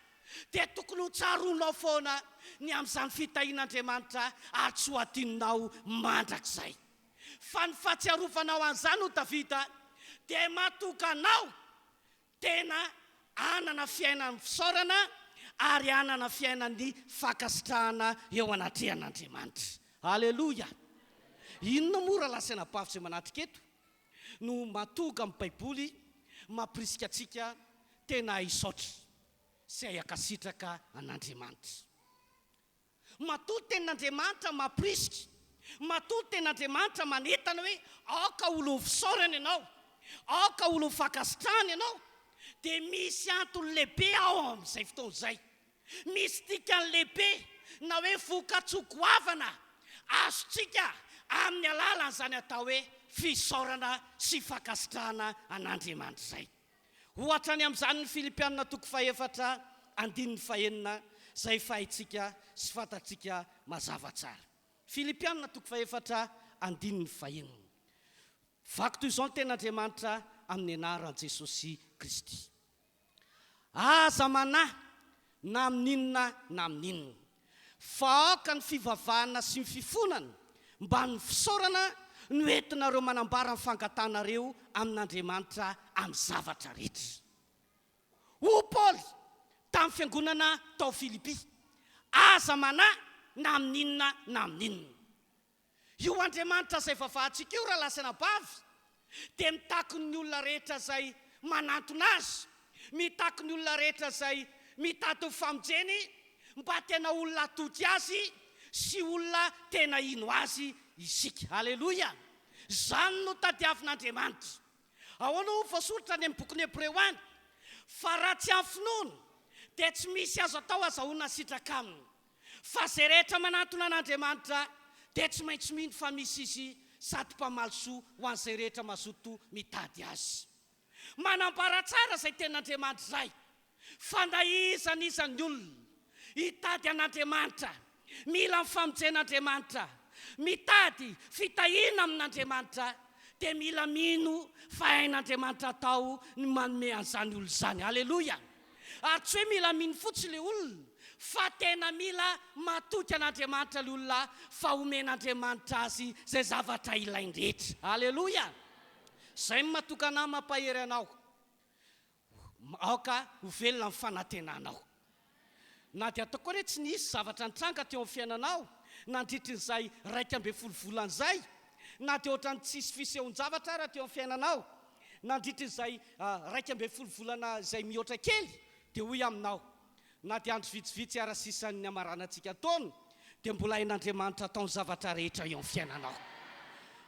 dia tokony ho tsaronao foana ny amin'izany fitahian'Andriamanitra ary tsy ho adinonao mandrakizay. Fa ny fahatsiarovanao an'izany ho Davida dia matokanao tena anana fiainan'ny fisaorana ary anana fiainan'ny fakasitrahana eo anatrehan'Andriamanitra. Aleloia. Inona moa raha lasaina bavy izay manatrika eto no matoga amin'ny Baiboly mampirisika antsika tena hisaotra sy hiakasitraka an'Andriamanitra. Matoa tenin'Andriamanitra mampirisika, matoa tenin'Andriamanitra manentana hoe aoka olo fisaorana ianao, aoka olo fakasitrahana ianao, dia misy antony lehibe ao amin'izay fotoana izay. Misy dikany lehibe na hoe vokatsogoavana azontsika amin'ny alalan'izany atao hoe fisaorana sy fakasitrahana an'Andriamanitra izay. Ohatra ny amin'izany ny Filipianina 4:9 izay fahaitsika sy fantatsika mazava tsara. Filipianina 4:9. Vaky toy izao ny ten'Andriamanitra amin'ny anaran'i Jesosy Kristy. Aza manahy na amin'inona na amin'inona, fa aoka ny fivavahana sy ny fifonana mba ny fisaorana no entinareo manambara ny fangatanareo amin'Andriamanitra amin'ny zavatra rehetra. O Paoly tamin'ny fiangonana tao Filipi, aza manahy na amin'inona na amin'inona. Io Andriamanitra izay vavahantsika io raha lasana bavy dia mitaky ny olona rehetra izay manantona azy, mitaky ny olona rehetra izay mitady ho famonjeny mba tena olona atoty azy sy olona tena ino azy isika. Haleloia! Zany no tadiavin'Andriamanitra. Ahoana ho voasoratra any amin'ny bokin'ny Hebreo any, fa raha tsy amin'ny finoana dia tsy misy azo atao azahoana sitraka aminy. Fa izay rehetra manantona an'Andriamanitra dia tsy maintsy mino fa misy izy sady mpamalisoa ho an'izay rehetra mazoto mitady azy. Manambara tsara izay ten'Andriamanitra izay, fa na iza ny olona hitady an'Andriamanitra, mila mifamonjen'Andriamanitra, mitady fitahiana amin'Andriamanitra, dia mila mino fa hain'Andriamanitra atao ny manome an'izany olona izany. Haleloia! Ary tsy hoe mila mino fotsiny ilay olona, fa tena mila matoky an'Andriamanitra ilay olona fa omen'Andriamanitra azy izay zavatra ilainy rehetra. Haleloia! Izay matoka anao mampahery anao, aoka ho velona amin'ny fanantenanao. Na dia ataoko hoe tsy nisy zavatra nitranga teo amin'ny fiainanao nandritrin'izay 12 volana izay, na dia ohatrany tsisy fisehon-javatra raha teo amin'ny fiainanao nandritrin'izay 12 volana izay mihoatra kely, dia hoy aminao, na dia andro vitsivitsy ara-sisan'ny amaranantsika taona dia mbola hain'Andriamanitra ataony zavatra rehetra eo amin'ny fiainanao.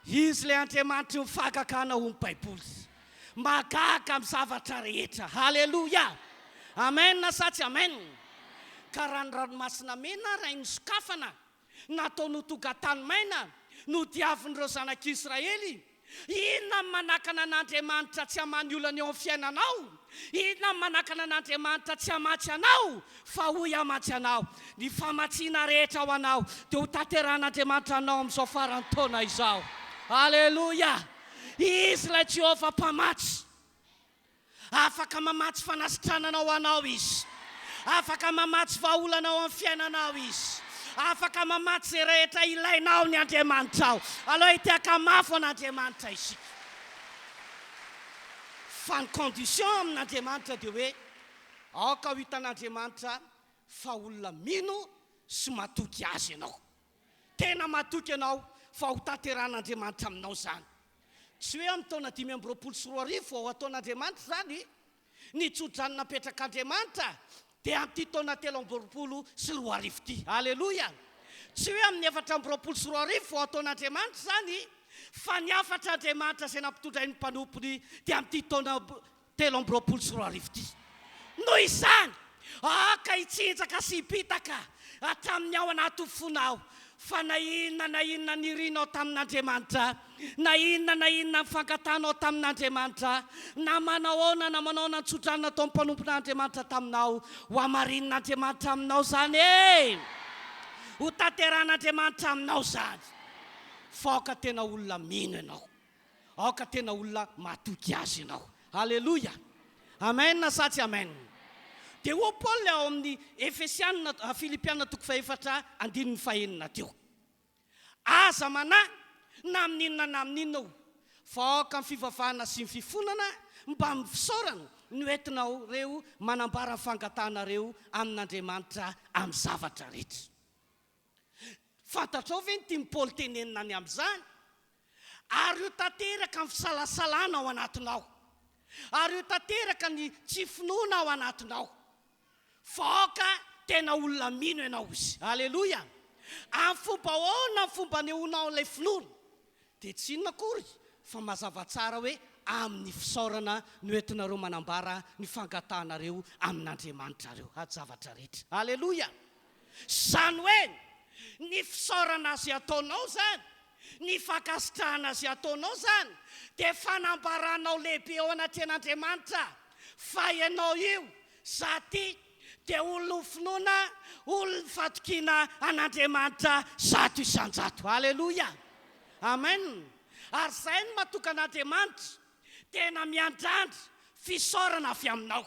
Izy ilay Andriamanitra mifakakana ho ny Baiboly, magaga amin'ny zavatra rehetra. Haleloia! Amen na sa tsy amen? Ka raha ny ranomasina mena raha ny sokafana nataony ho tonga-tany maina no diavin'ireo zanak'Israely, inona manakana an'Andriamanitra tsy hamany olana eo amin'ny fiainanao? Inona manakana an'Andriamanitra tsy hamatsy anao? Fa hoy hamatsy anao. Ny famatsiana rehetra ao anao dia ho tanteran'Andriamanitra anao amin'izao farany taona izao. Haleloia! Izy ilay Jehovah mpamatsy, afaka mamatsy fanasitrananao anao izy, afaka mamatsy vahaolanao amin'ny fiainanao izy, afaka mamatsy izay rehetra ilainao ny Andriamanitra ao. Aloha hitiaka mafy an'Andriamanitra isika. Fa ny condition amin'Andriamanitra dia hoe aoka ho hitan'Andriamanitra fa olona mino sy matoky azy ianao. Tena matoky ianao fa ho tanteran'Andriamanitra aminao izany. Tsy hoe amin'ny taona 524 vao ataon'Andriamanitra izany ny tsodrany napetrak'Andriamanitra dia amin'ity taona 324 ity. Haleloia! Tsy hoe amin'ny 424 vao ataon'Andriamanitra izany, fa ny afatra Andriamanitra izay nampitondra ny mpanompony dia amin'ity taona 324 ity. Noho izany, aka hitsinjaka sy hipitaka hatramin'ny ao anaty fonao, fa na inona nirinao tamin'Andriamanitra, na inona ny fangatanao tamin'Andriamanitra, na manao na ntsodrana tao mpanompon'Andriamanitra taminao, ho hamarin'Andriamanitra aminao izany e, ho tanteran'Andriamanitra aminao izany. Fa aoka tena olona mino ianao, aoka tena olona matoky azy ianao. Haleloia! Amen na sa tsy amen? Dia ho Paul ao amin'ny Filipianina 4:9 teo. Aza manahy na amin'inona na amin'inona, fa aoka amin'ny fivavahana sy ny fifonana mba mifisaorana no entinao reo manambara fangatanareo amin'Andriamanitra amin'ny zavatra rehetra. Fantatrao ve ny tiany Paul tenenina any amin'izany? Ary io tanteraka ny fisalasalana ao anatinao, ary io tanteraka ny tsy finoana ao anatinao, fa aoka tena olona mino ianao izy. Haleloia! Amin'ny fomba ahoana ny fomba nehoanao ilay finoana dia tsy inona akory fa mazava tsara hoe amin'ny fisaorana noentinareo manambara ny fangatanareo amin'Andriamanitra reo zavatra rehetra. Haleloia. Zany hoe ny fisaorana azy ataonao zany, ny fankasitrahana azy ataonao zany dia fanambaranao lehibe ao anatin'Andriamanitra fa ianao io zaty dia olona finoana, olona fatokiana an'Andriamanitra zato isan-jato. Haleloia. Amen. Ary izay no matoka an'Andriamanitra tena miandrandra fisaorana avy aminao,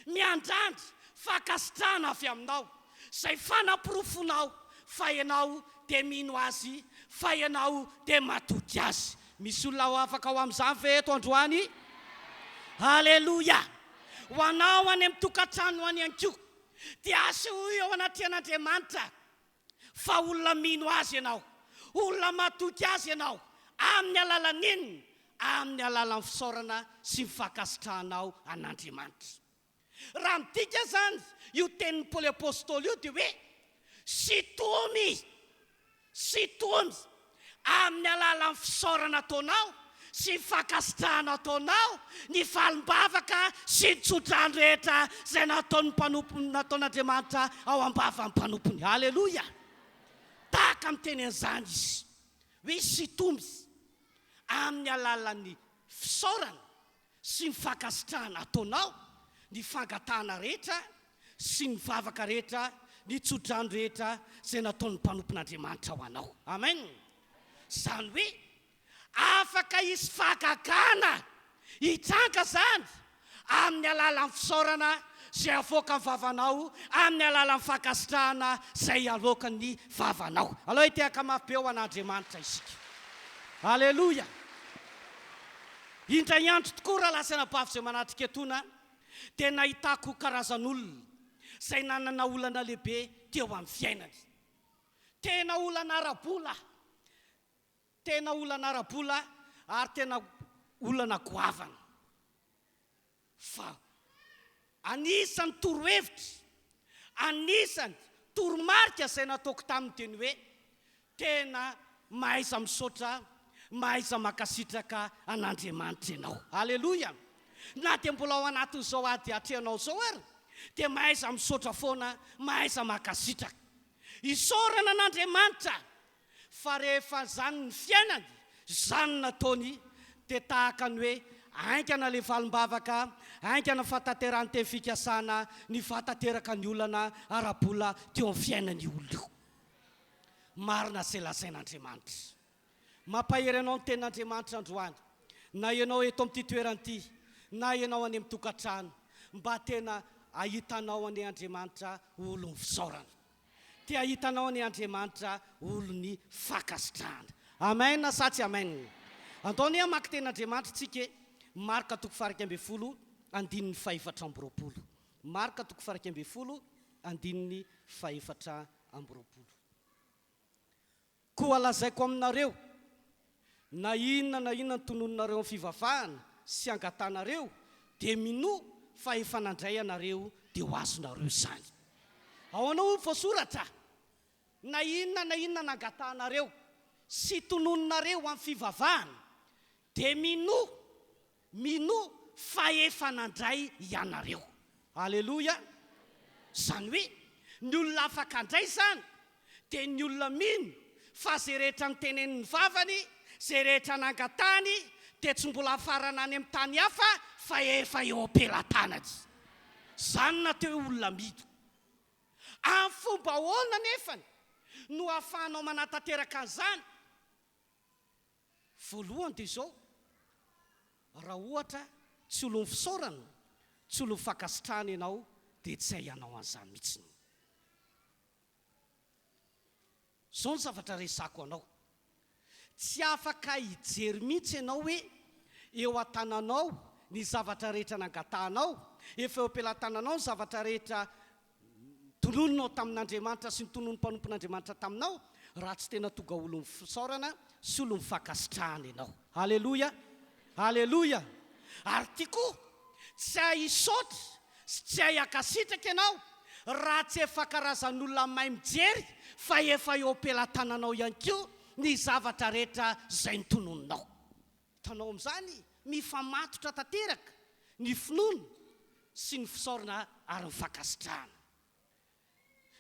miandrandra fankasitrahana avy aminao, izay fanampirofonao fa ianao dia mino azy, fa ianao dia matoky azy. Misy olona ho afaka ao amin'izany ve eto androany? Haleloia. Ho anao any amin'ny tokantrano any ankoa dia asy eo anatin'Andriamanitra fa olona mino azy ianao, olona matoky azy ianao amin'ny alalan'inona? Amin'ny alalan'ny fisaorana sy mifankasitrahanao an'Andriamanitra. Raha midika zany io tenin'ny Paoly apôstôly io dia hoe sitomy amin'ny alalan'ny fisaorana ataonao sy mifankasitrahana ataonao, ny valim-bavaka sy ny tsodrano rehetra izay nataon'Andriamanitra ao am-bavan'ny mpanompony. Haleloia. Tahaka miteny an'izany izy hoe sitomy amin'ny alalan'ny fisaorana sy ny fankasitrahana ataonao, ny fangatahana rehetra sy ny vavaka rehetra, ny tsodrano rehetra izay nataon'ny mpanompon'Andriamanitra ho anao. Amen. Zany hoe afaka isy fahagagana hitranga zany amin'ny alalan'ny fisaorana izay avoaka ny vavanao, amin'ny alalan'ny fankasitrahana izay avoaka ny vavanao. Aloha hitehaka mafy be ao an'Andriamanitra isika. Haleloia. Indray andro tokoa raha lasana bavy izay manatrika etona dia nahitako karazan'olona izay nanana olana lehibe teo amin'ny fiainany. Tena olana ara-bola ary tena olana goavana. Fa anisany torohevitra, anisany toromarika izay nataoko taminy teny hoe tena mahaiza misaotra, mahaiza makasitraka an'Andriamanitra ianao. Haleloia. Na dia mbola ao anatin'izao ady atrehanao zao ary dia mahaiza misaotra foana, mahaiza makasitraka. Isaorana an'Andriamanitra fa rehefa zany ny fiainany, zany nataony dia tahaka ny hoe aingana le valim-bavaka, aingana fataterany teny fikasana, ny fatateraka ny olana ara-bola teo amin'ny fiainany olona. Marina izay lazain'Andriamanitra. Mampahery anao ny tenin'Andriamanitra androany, na ianao eto amin'ity toerany, na ianao any amin'ny tokantrano, mba tena ahitanao any Andriamanitra olon'ny fisaorana, dia ahitanao any Andriamanitra olon'ny fankasitrahana. Amen sa tsy amen? Antaony hamaky tenin'Andriamanitra tsika, Marka 4:20 andininy 4:20. Marka 4:20 andininy 4:20. Koa lazaiko aminareo, na inona ny tonononareo amin'ny fivavahana sy angatanareo, dia mino fa efa nandray anareo dia ho azonareo izany. Ao anao voasoratra, na inona nangatanareo sy tonononareo amin'ny fivavahana, dia mino fa efa nandray ianareo. Haleloia. Zany hoe ny olona afaka andray zany dia ny olona mino fa zay rehetra nitenen'ny vavany, zay rehetra nangatany dia tsy mbola afarana any amin'ny tany hafa fa efa eo am-pelantanany. Zany nateo olona mino. Amin'ny fomba ahoana nefany no ahafahanao manatateraka an'izany? Voalohany dia izao, raha ohatra tsy olon'ny fisaorana, tsy olon'ny fankasitrahana ianao, dia tsy hainao an'izany mihitsiny. Izao ny zavatra resako anao. Tsy afaka hijery mihitsy ianao hoe eo an-tananao ny zavatra rehetra nangatahanao, efa eo am-pelantananao ny zavatra rehetra tonononao tamin'Andriamanitra sy ny tononon'ny mpanompon'Andriamanitra taminao, raha tsy tena tonga olon'ny fisaorana sy olon'ny fankasitrahana ianao. Haleloia. Haleloia. Ary tia koa tsy hahisaotra sy tsy hahakasitraka ianao raha tsy efa karazan'olona mahay mijery fa efa eo am-pelantananao ihany koa ny zavatra rehetra izay ny tonononao. Hitanao amin'izany mifamatotra tanteraka ny finoana sy ny fisaorana ary ny fakasitrahana.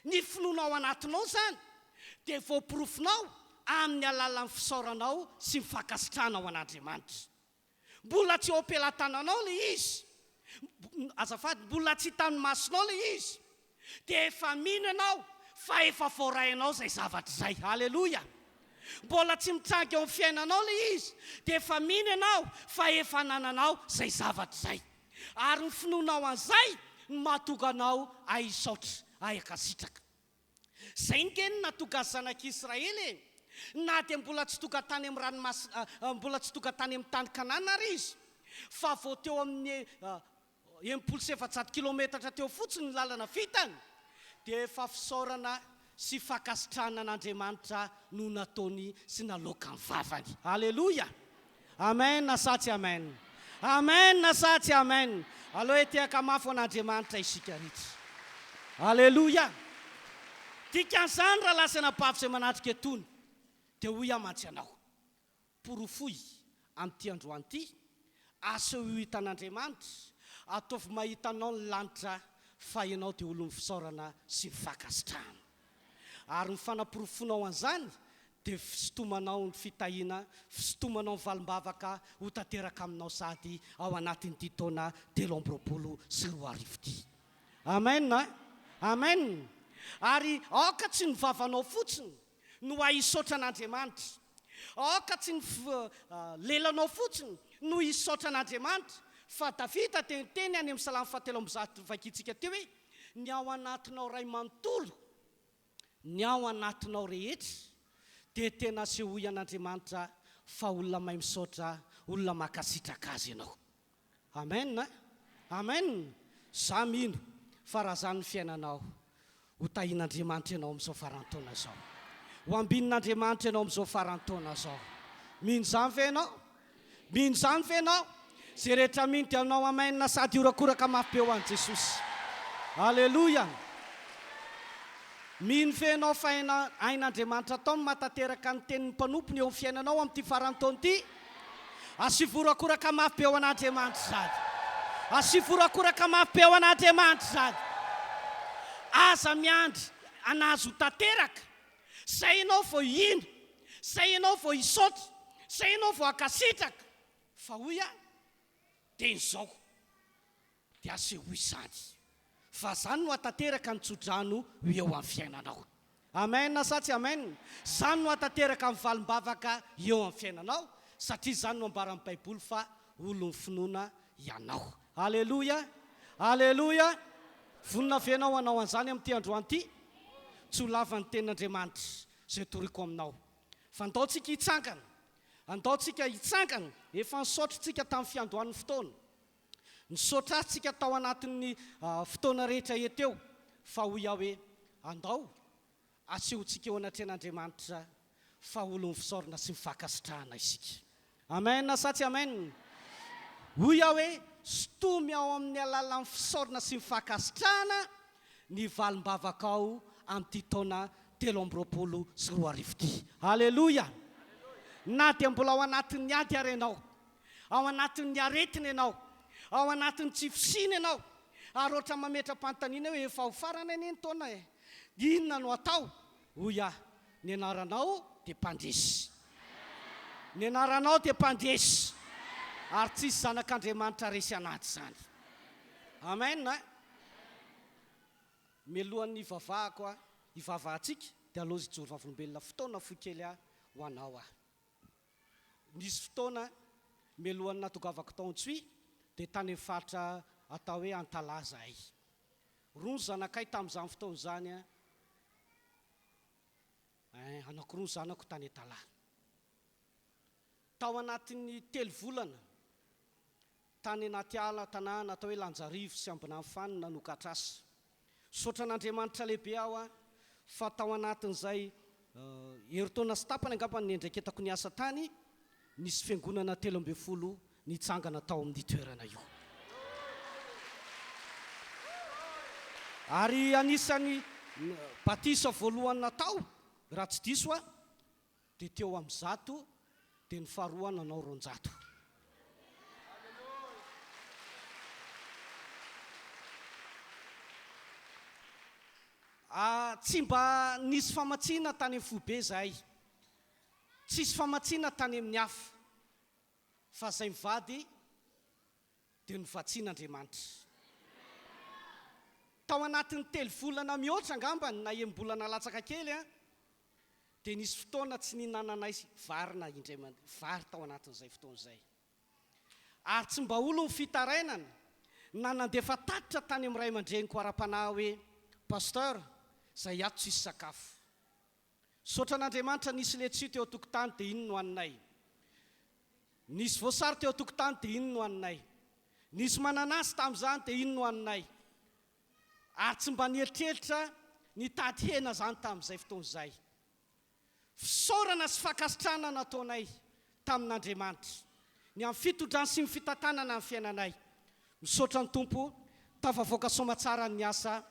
Ny finoana ao anatinao zany dia voaporofinao amin'ny alalan'ny fisaoranao sy ny fakasitrahana ao an'Andriamanitra. Mbola tsy ompelatananao le izy, azafady mbola tsy hitan'ny masonao le izy, dia efa minanao fa efa voarainao zay zavatra zay. Haleloia. Mbola tsy mitsangy eo amin'ny fiainanao le izy, dia efa minanao fa efa nananao zay zavatra zay. Ary ny finoanao an'izay no mahatonga anao ahisaotra, ahakasitraka. Zay nkeny natonga zanak'Israely na dia mbola tsy tonga tany amin'ny ranomasina, mbola tsy tonga tany amin'ny tany Kanana ary izy, fa vao teo amin'ny 700 kilometatra teo fotsiny ny lalana vitany, dia efa fisaorana sy fakasitrahana an'Andriamanitra no nataony sy naloaka ny vavany. Haleloia. Amen na sa tsy amen? Amen na sa tsy amen? Aleo etiaka mafy an'Andriamanitra isika rehetra. Haleloia. Dikan'izany raha lasana pafy izay manatrika etony dia hoy amantsy anao, porofoy amin'ity androany ity, aseho io hitan'Andriamanitra, ataovy mahita anao ny lanitra fa ianao dia olo ny fisaorana sy ny fakasitrahana. Ary ny fanaporofonao an'izany dia fisotomanao ny fitahiana, fisotomanao ny valim-bavaka ho tanteraka aminao sady ao anatin'ity taona 2024. Amen na? Amen. Ary aoka tsy ny vavanao fotsiny no ahisaotra an'Andriamanitra, aoka tsy ny lelanao fotsiny no hisaotra an'Andriamanitra, fa Davida teny any amin'ny Salamy 7 vakitsika teo hoe, ny ao anatinao ray manontolo, ny ao anatinao rehetra dia tena asehoy an'Andriamanitra fa olona mahay misaotra, olona makasitraka azy ianao. Amen na? Amen. Za mino fa raha zany ny fiainanao, ho tahian'Andriamanitra ianao amin'izao farantaona zao, ho ambin'Andriamanitra ianao amin'izao farantaona zao. Mino zany ve ianao? Mino zany ve ianao? Zay rehetra mino dia anao amen na sady horakoraka mafy be ho an'i Jesosy. Haleloia. Mino ve ianao fa ain'Andriamanitra atao no matateraka ny tenin'ny mpanompony eo amin'ny fiainanao amin'ity farantaona ity? Asivy horakoraka mafy be ho an'Andriamanitra zady. Asivy horakoraka mafy be ho an'Andriamanitra zady. Aza miandry anazy ho tanteraka, zay ianao vao hino, zay ianao vao hisaotra, zay ianao vao akasitraka, fa hoy dia izao dia asehoy izany, fa zany no hatanteraka ny tsodrano eo amin'ny fiainanao. Amen na sa tsy amen? Zany no hatanteraka ny valim-bavaka eo amin'ny fiainanao, satria zany no ambaran'ny Baiboly fa olon'ny finoana ianao. Haleloia. Haleloia. Vonina venao anao an'izany amin'ity androany ity, tsy ho lavan'ny tenin'Andriamanitra zay toriko aminao. Fa andaontsika hitsangana, andaontsika hitsangana, efa nisaotrantsika tamin'ny fiandohan'ny fotoana, nisaotrantsika tao anatin'ny fotoana rehetra eteo, fa hoy aho hoe andao asehontsika eo anatren'Andriamanitra fa olon'ny fisaorana sy ny fakasitrahana isika. Amen na sa tsy amen? Hoy aho hoe sotomy ao amin'ny alalan'ny fisaorana sy ny fakasitrahana ny valim-bavaka ao amin'ity taona 2024. Haleloia. Na dia mbola ao anatin'ny ady ary ianao, ao anatin'ny aretina ianao, ao anatin'ny tsy fisina ianao, ary ohatra mametra-panontaniana hoe efa ho farana ny taona inona no atao? Hoy ny anaranao dia mpandresy, ny anaranao dia mpandresy, ary tsisy zanak'Andriamanitra resy anaty zany. Amen na? Melohan'ny ivavahako ivavahantsika dia aloha ijoro vavolombelona fotoana fohy kely ho anao nisy fotoana melohan'ny natongavako taontsy dia tany amin'ny faritra atao hoe Antalaza ay. Roa ny zanakay tamin'izany fotoana izany anankiroa ny zanako tany Antalaha. Tao anatin'ny 3 volana tany anaty ala tanàna atao hoe Lanjarivo sy Ambinamfanina no Katrasa. Saotra an'Andriamanitra lehibe aho fa tao anatin'izay heritaona sy tapany angambany niendraiketako ny asa tany, nisy fiangonana 13 nitsangana tao amin'ny toerana io. Ary anisany batisa voalohany natao raha tsy diso dia teo amin'ny 100, dia ny faharoa nanao 200. Tsy mba nisy famatsiana tany amin'ny fobe zahay, tsisy famatsiana tany amin'ny hafa, fa zay mivady dia novatsian'Andriamanitra. Tao anatin'ny 3 volana mihoatra angambany na enim-bolana latsaka kely dia nisy fotoana tsy nihinananay varina indray vary tao anatin'izay fotoan'izay. Ary tsy mba olo ny fitarainana na nandefa tatitra tany amin'ny ray aman-dreniko ara-panahy hoe pasteur, zay ato tsisy sakafo. Saotra an'Andriamanitra nisy letsia teo tokotany dia ino no haninay? Nisy voasary teo tokotany dia ino no haninay? Nisy mananasy tamin'izany dia ino no haninay? Ary tsy mba nieritreritra nitady hena zany tamin'izay fotoan'izay. Fisaorana sy fakasitrana nataonay tamin'Andriamanitra ny amin'ny fitondrany sy ny fitantanana amin'ny fiainanay. Misaotra ny Tompo, tafavoaka soamatsara ny asa,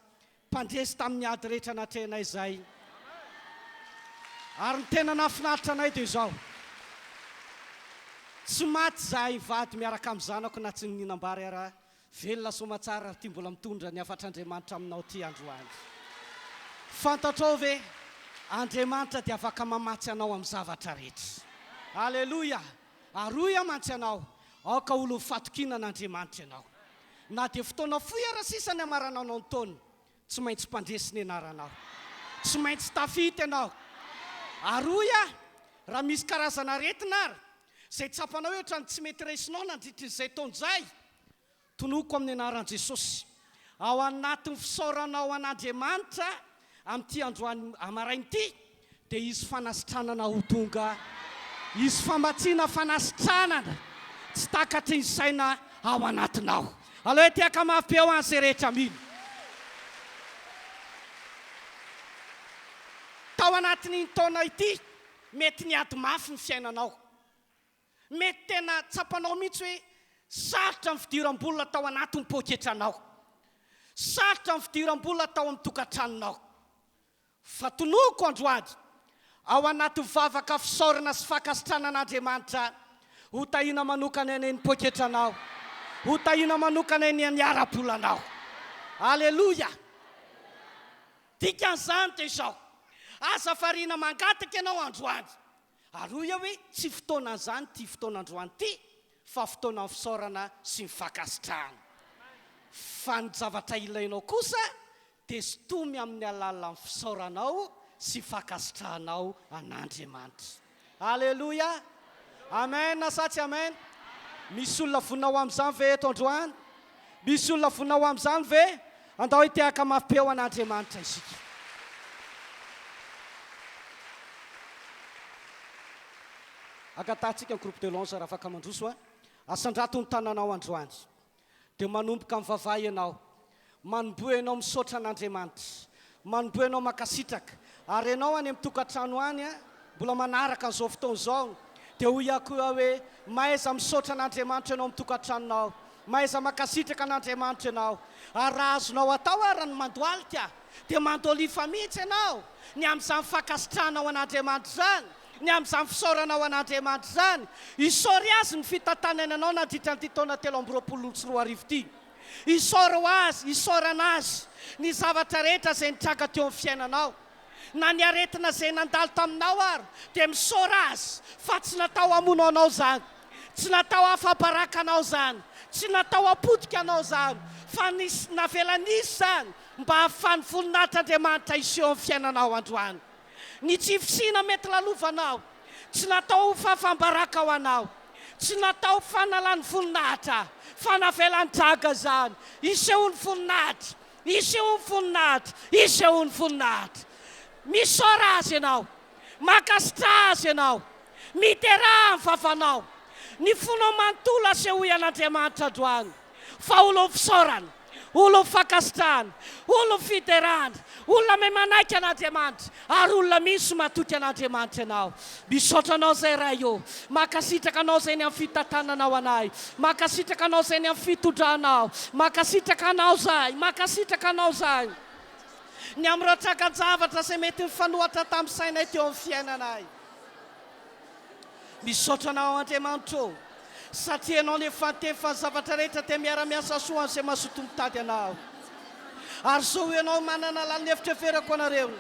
mpandresy tamin'ny ady rehetra natrehanay izay. Ary ny tena nahafinaritra anay dia izao, tsy maty zahay vady miaraka amin'ny zanako na tsy nihinam-bary ara. Velona soamatsara ty mbola mitondra ny afatr'Andriamanitra aminao ty androany. Fantatrao ve Andriamanitra dia afaka mamatsy anao amin'ny zavatra rehetra. Alleluia. Aroya mantsy anao, aoka olo fatokina n'Andriamanitra ianao. Na dia fotoana fohy ara sisa ny amaranao ny taona, tsy maintsy mpandresy ny anaranao, tsy maintsy tafity ianao. Aroya, raha misy karazana aretina ary zay tsapanao ohatra ny tsy mety raisinao nandritrin'izay taon'izay, tonoko amin'ny anaran'i Jesosy. Ao anatin'ny fisaoranao an'Andriamanitra amin'ity androany amarainy ity, dia izy fanasitranana ho tonga, izy famatsiana fanasitranana tsy takatry ny saina ao anatinao. Aloha tiaka mafy eo an'izay rehetra mino. Tao anatin'ny taona ity mety niady mafy ny fiainanao, mety tena tsapanao mihitsy hoe sarotra ny fidiram-bolona tao anatin'ny pôketranao, sarotra ny fidiram-bolona tao amin'ny tokantranonao. Fa tonoko androany ao anaty vavaka fisaorana sy fakasitrana an'Andriamanitra, ho tahina manokana eny ny pôketranao, ho tahina manokana eny ny ara-bolanao. Alleluia. Dikan'izany dia izao, aza fariana mangataka ianao androany. Aroya hoe tsy fotoanan'izany ty fotoanandroany ty, fa fotoana fisaorana sy ny fakasitrahana. Fa ny zavatra ilainao kosa dia sotomy amin'ny alalan'ny fisauranao sy fakasitrahanao an'Andriamanitra. Alleluia. Amen sa tsy amen? Misy olona vonao amin'izany ve eto androany? Misy olona vonao amin'izany ve? Andao hitiaka mafy-peo an'Andriamanitra isika. Agatantsika ny groupe de lance raha afaka mandroso asandrato ny tananao androany, dia manomboka mivavaha ianao, manomboa ianao misaotra an'Andriamanitra, manomboa ianao makasitraka. Ary ianao any amin'ny tokantrano any mbola manaraka an'izao fotoana izao, dia ho iakoa hoe mahaiza misaotra an'Andriamanitra ianao amin'ny tokantranonao, mahaiza makasitraka an'Andriamanitra ianao. Ary raha azonao atao ary ny mandoalika, dia mandolifa mihitsy ianao ny amin'izany fakasitranao an'Andriamanitra izany, ny amin'izany fisauranao an'Andriamanitra izany. Isaory azy ny fitantanananao nandritra ny taona 324 ity. Isaora ho azy, isaorana azy ny zavatra rehetra izay nitranga teo amin'ny fiainanao, na ny aretina izay nandalo taminao ary, dia misaora azy fa tsy natao hamono anao izany, tsy natao hafabaraka anao izany, tsy natao hapotika anao izany, fa nisy navela nisy izany mba hahafahan'ny voninahitran'Andriamanitra iseho amin'ny fiainanao androany. Ny tsy fisina mety lalovanao, tsy natao ho fahafambaraka ho anao, tsy natao fanalany voninahitra, fa navelany draga izany, isehony voninahitra, isehony voninahitra, isehony voninahitra. Misaora azy ianao, makasitra azy ianao, miteraha ny vavanao, ny fonao manontolo asehoy an'Andriamanitra androany. Fa olo fisaorana, olo fakasitrahana, olo fiterahana, olona may manaiky an'Andriamanitra, ary olona misy matoky an'Andriamanitra ianao. Misaotra anao zay raha io, makasitraka anao zay ny amin'ny fitantananao anay, makasitraka anao zay ny amin'ny fitondranao, makasitraka anao zay, makasitraka anao zay. Ny amin'ireo traka-javatra izay mety mifanohatra tamin'ny sainay teo amin'ny fiainanay. Misaotra anao Andriamanitra, satria ianao ny efa teny fa ny zavatra rehetra dia miara-miasa soa an'izay mazoto mitady anao. Ary zao ianao manana lanefitra ferako anareo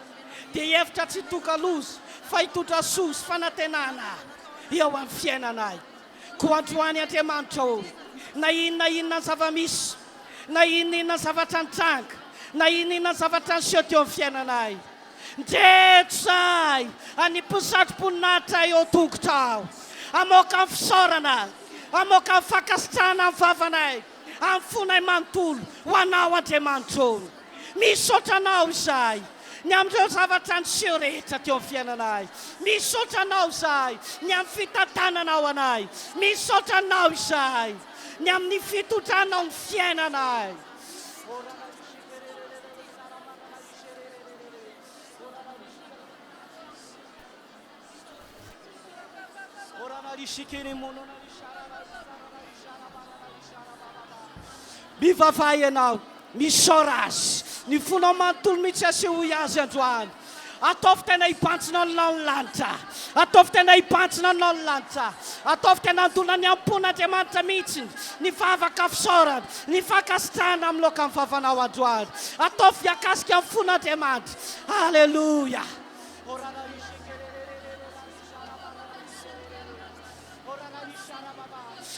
dia efitra tsy tokaloza fa hitotra soa sy fanantenana eo amin'ny fiainanay. Ko androany Andriamanitra o, na inona zava-misy, na inona zavatra nitranga, na inona zavatra niseho teo amin'ny fiainanay, ndreto zahay aniposatroponinahitra eo tongotra aho, amoaka amin'ny fisaorana, amoaka amin'ny fakasitrahana amin'ny vavanay, amin'ny fonay manontolo ho anao Andriamanitra o. Misaotra anao izahay ny amin'ireo zavatra niseho rehetra teo amin'ny fiainanay. Misaotra anao izahay ny amin'ny fitantananao anay. Misaotra anao izahay ny amin'ny fitotranao ny fiainanay. Mivavay ianao, misaora azy, ny fonao manontolo mihitsy asehoy azy androany. Ataovy tena hibantsina anao ny lanitra, ataovy tena hibantsina anao ny lanitra, ataovy tena andona ny ampon'Andriamanitra mihitsy ny vavaka fisaorana, ny fakasitrahana amin'ny loka amin'ny vavanao androany. Ataovy hiakasika amin'ny fon'Andriamanitra. Halleluja.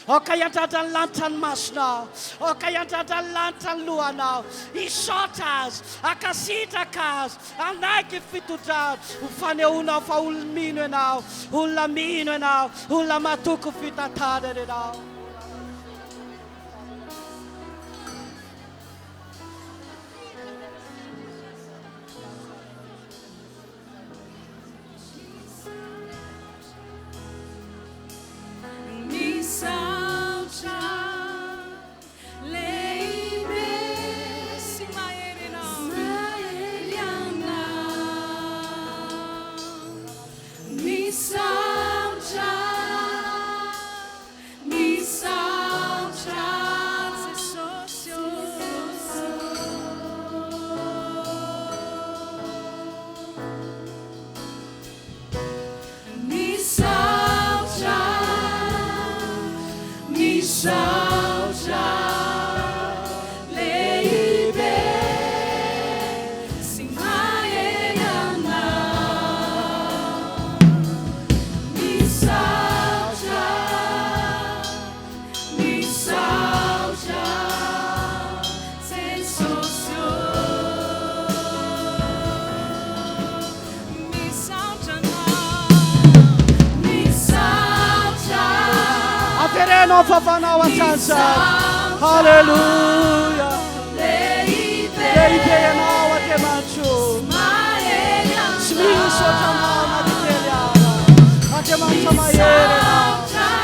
Oka hiandrandra ny lanitra ny masonao, oka hiandrandra ny lanitra ny lohanao. Hisaotra azy, akasitraka azy, anaiky fitodrano. Ho fanehoanao fa olona mino ianao, olona mino ianao, olona matoko fitantanana ianao. Vavanao atsantsa. Halleluja. Lehibe ianao Andriamanitra. Tsy misy ohatranao anaty ala. Andriamanitra mahery ianao.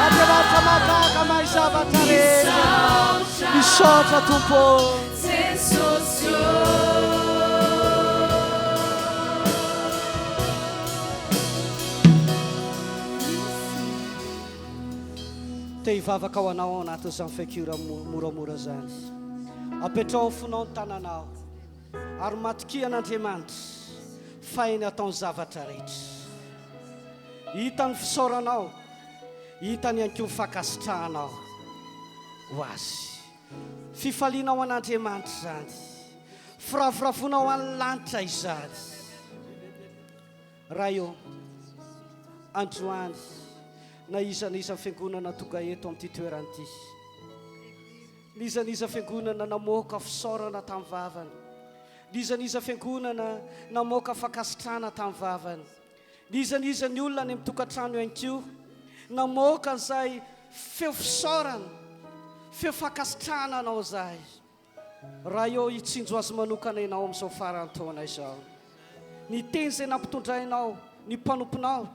Andriamanitra mahagaga mahay zavatra rehetra. Misaotra Tompo. Te hivavaka ho anao anatin'izany fekura moramora zany. Apetrao ny fonao ny tananao ary matokian'Andriamanitra fainy ataony zavatra rehetra. Hita ny fisaoranao, hita ny anko ny fakasitrahanao ho azy. Fifalianao an'Andriamanitra zany, firafirafonao amin'ny lanitra izany. Raha eo androany na izan'iza fiangonana tonga eto amin'ity toerana ity, izan'iza fiangonana namoaka fisaorana tamin'ny vavany, izan'iza fiangonana namoaka fakasitrahana tamin'ny vavany, izan'iza ny olona any amin'ny tokantrano ihany koa namoaka an'izay feo fisaorana, feo fakasitrahana anao zahay. Raha eo hitsinjo azy manokana ianao amin'izao farany taona izao, ny teny izay nampitondrainao ny mpanomponao,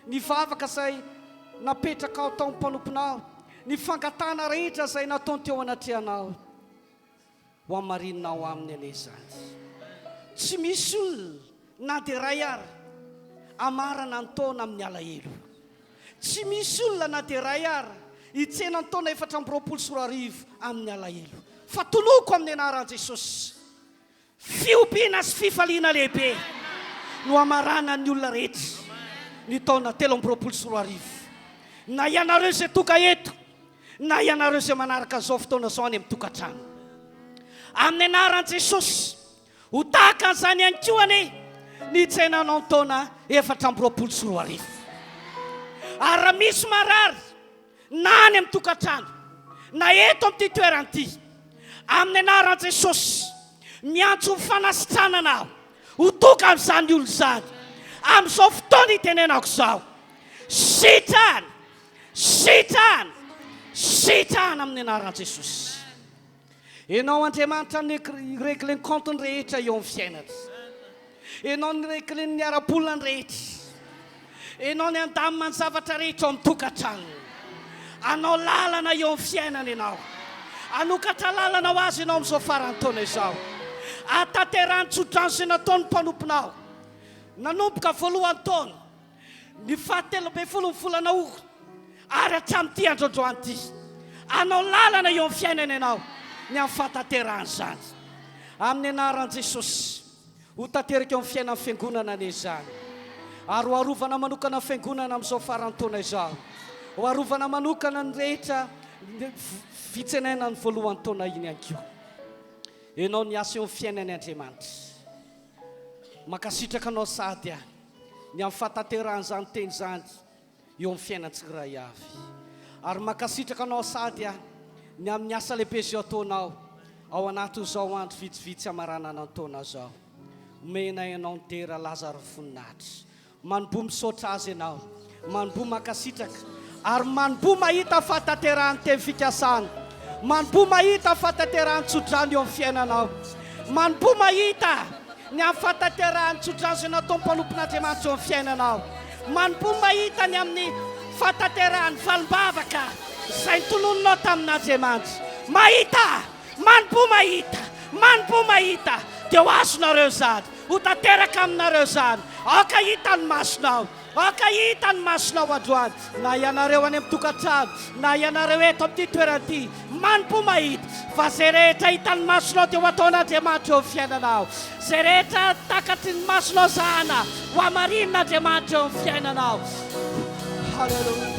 ny vavaka izay napetraka ao taon'ny mpanomponao, ny fangatana rehetra izay nataony teo anatrehanao, ho amarinanao aminy ane zany. Tsy misy olona na dia ray ary amarana ny taona amin'ny alahelo. Tsy misy olona na dia ray ary hitsena ny taona 420 amin'ny alahelo. Fa toloko amin'ny anaran'i Jesosy, fiompiana sy fifaliana lehibe no amarana ny olona rehetra ny taona 420. Na ianareo izay tonga eto, na ianareo izay manaraka izao fotoana izao any amin'ny tokantrano, amin'ny anaran'i Jesosy ho tahaka an'izany ihany koa anie ny tsainanao ny taona 420 ary raha misy marary na any amin'ny tokantrano na eto amin'ity toeran'ity amin'ny anaran'i Jesosy miantso mifanasitranana ho toka amin'izany olo izany amin'izao fotoana itenenako izao sitrahana sitrahana sitrahana amin'ny anaran'i Jesosy. Ianao Andriamanitra niregle ny compte-ny rehetra eo amin'ny fiainana. Ianao niregle ny ara-bolana rehetra. Ianao ny andamina ny zavatra rehetra ao amin'ny tokantrano. Anao lalana eo amin'ny fiainana ianao. Anokatra lalana ho azy ianao amin'izao faran'ny taona izao. Ataterahany tsodrano izay nataon'ny mpanomponao. Nanomboka voalohany taona ny 17 volana août ary hatramin'ity androandroany ity. Anao lalana eo amin'ny fiainana ianao. Ny amin'ny fataterahany izany amin'ny anaran'i Jesosy ho tanteraka eo amin'ny fiainan'ny fiangonana an'izany ary ho arovana manokana fiangonana amin'izao faran'ny taona izao, ho arovana manokana ny rehetra fitsenainany voalohany taona iny ihany koa. Ianao niasa eo amin'ny fiainany Andriamanitra, makasitraka anao sady ny amin'ny fataterahany izany teny izany eo amin'ny fiainantsika avy ary makasitraka anao sady ny amin'ny asa lehibe izay ataonao ao anatin'izao andro vitsivitsy amaranana ny taona izao. Omena ianao ny dera Lazara voninahitra, manombo misaotra azy ianao, manombo makasitraka ary manombo mahita fataterahany teny fikasana, manombo mahita fataterahany tsodrano eo amin'ny fiainanao, manombo mahita ny amin'ny fataterahany tsodrano izay nataon'ny mpanompon'Andriamanitra eo amin'ny fiainanao, manombo mahita ny amin'ny fataterahany valimbavaka izay nitolononao tamin'Andriamanitra. Mahita, manombo mahita dia ho azonareo izany, ho tanteraka aminareo izany. Aoka hita ny masonao, aoka hita ny masonao androany, na ianareo any amin'ny tokantrano na ianareo eto amin'ity toerana manombo mahita fa izay rehetra hita ny masonao dia ho ataon'Andriamanitra eo amin'ny fiainanao. Izay rehetra takatry ny masonao zahana ho amarin'Andriamanitra eo amin'ny fiainanao. Halleluja.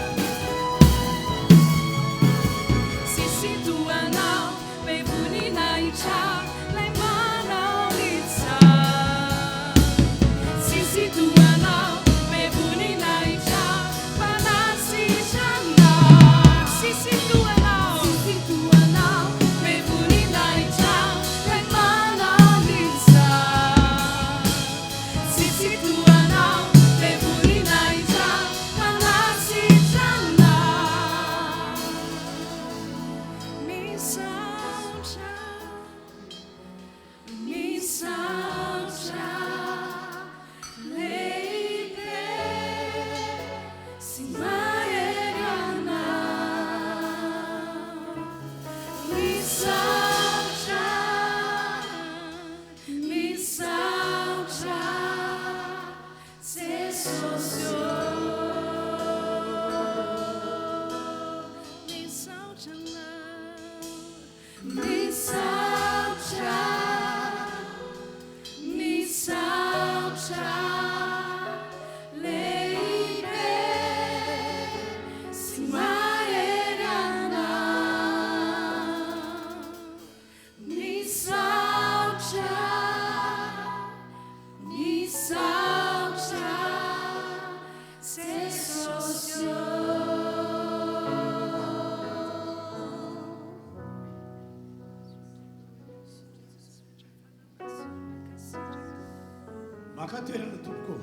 Makatoerana tompoko.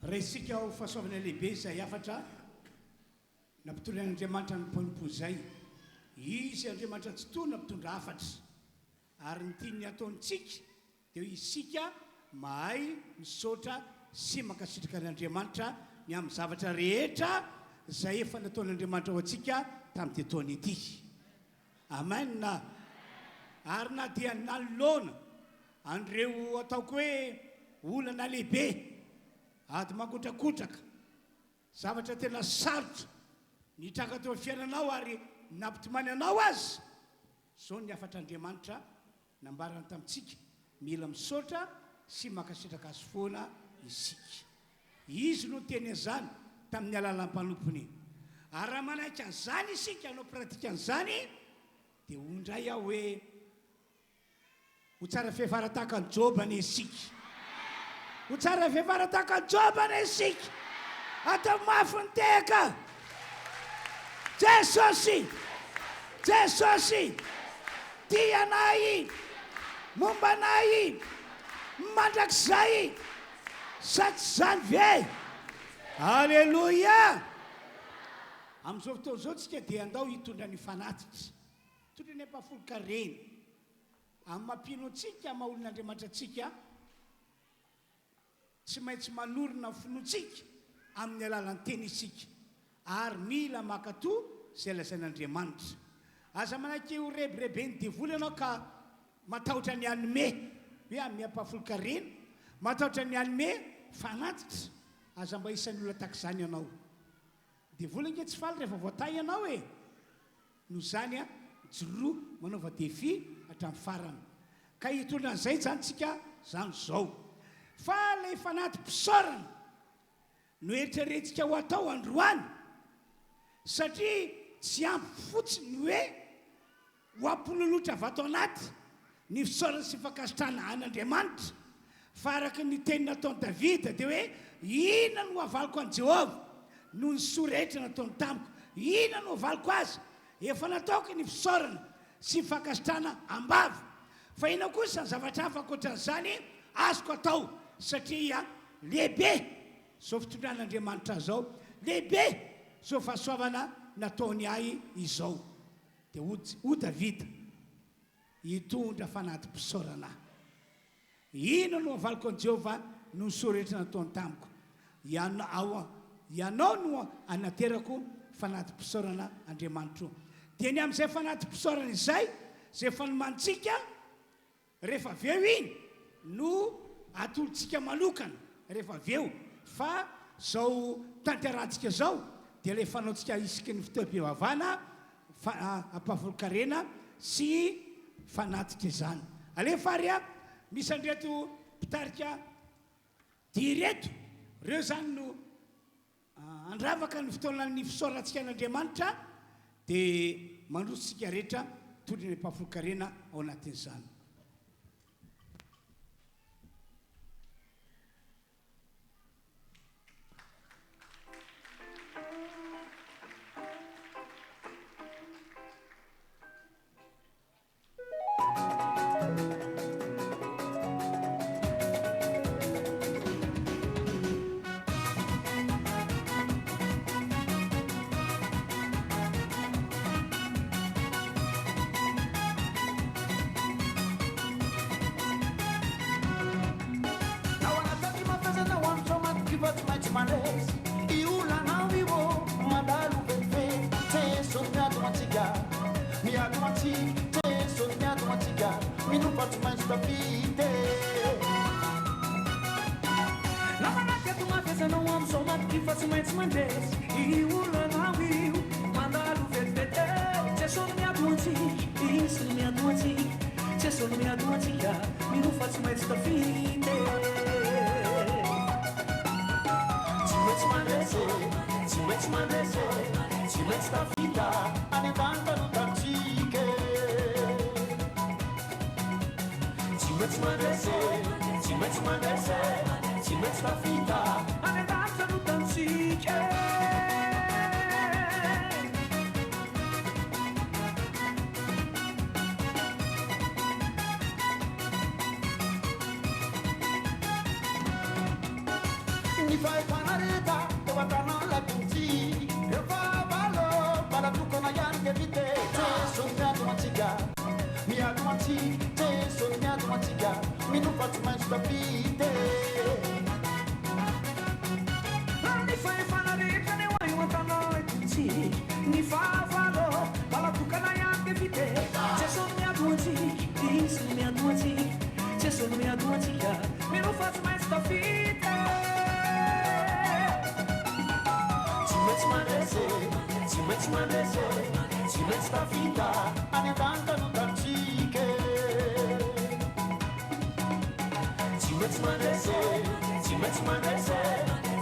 Resika ho fahasoavana lehibe izay afatra nampitondran'Andriamanitra ny mpanompo izay. Izy Andriamanitra tsy toy nampitondra afatra ary ny tiany ataontsika dia isika mahay misaotra sy makasitraka an'Andriamanitra ny amin'ny zavatra rehetra izay efa nataon'Andriamanitra ho antsika tamin'ity taona ity. Amen. Ary na dia nanolona an'ireo ataoko hoe olana lehibe ady makotrakotraka zavatra tena sarotra nitraka teo fiainanao ary nampitomany anao azy. Zao ny afatr'Andriamanitra nambarana tamintsika, mila misaotra sy makasitraka azy foana isika. Izy no teny izany tamin'ny alalan'ny mpanompony. ary raha manaiky an'izany isika anao pratika an'izany dia ondray aho hoe ho tsara fihefarataka ny jobana isika ho tsara fihefarataka ny jobana isika atao mafy ny teka jesosy jesosy tianay mombanay mandrakizay sady zany ve alleloia amin'izao fotoana izao tsika dia andao hitondra ny fanatitra tondra ny ampafolo-karena amin'ny mampino antsika maha-olon'Andriamanitra antsika tsy maintsy manorina finoantsika amin'ny alalan'ny teny isika ary mila makatoa izay lazain'Andriamanitra aza manaiky ho rebirebeny devoly ianao ka matahotra ny anome hoe amin'ny ampafolo-karena matahotra ny anome fanatitra aza mba isan'ny olona tahaka izany ianao devoly nge tsy faly rehefa voatay ianao e no zany a joroa manaova defi hatramin'ny farany ka hitondra an'izay zany tsika zany zao fa lay fanaty mpisaorana no eritrerentsika ho atao androany satria tsy ampy fotsiny hoe ho ampololotra avy ato anaty ny fisaorana sy fankasitrana an'Andriamanitra fa araka ny teny nataon'i Davida dia hoe inona no avaliko an' Jehova no ny soa rehetra nataony tamiko inona no avaliko azy efa nataoko ny fisaorana sy fankasitrana ambavy fa inona kosa ny zavatra hafa ankoatran'izany azoko atao satria lehibe zao fitondran'Andriamanitra zao lehibe zao fahasoavana nataony ahy izao dia ho Davida hitondra fanaty mpisaorana inona no avaliko an' Jehova no ny soa rehetra nataony tamiko ianao no anaterako fanaty mpisaorana Andriamanitra dia ny amin'izay fanaty mpisaorana izay zay fanomantsika rehefa aveo iny no atolotsika manokana rehefa aveo fa zao tanterantsika zao dia ilay fanaontsika isaky ny fitoam-pivavahana ampafolo-karena sy fanatitra izany alefary a misy andreto mpitarika direto reo zany no andravaka ny fotoanany fisaorantsika an'Andriamanitra dia mandrosotsika rehetra tondry ny ampafolo-karena ao anatin'izany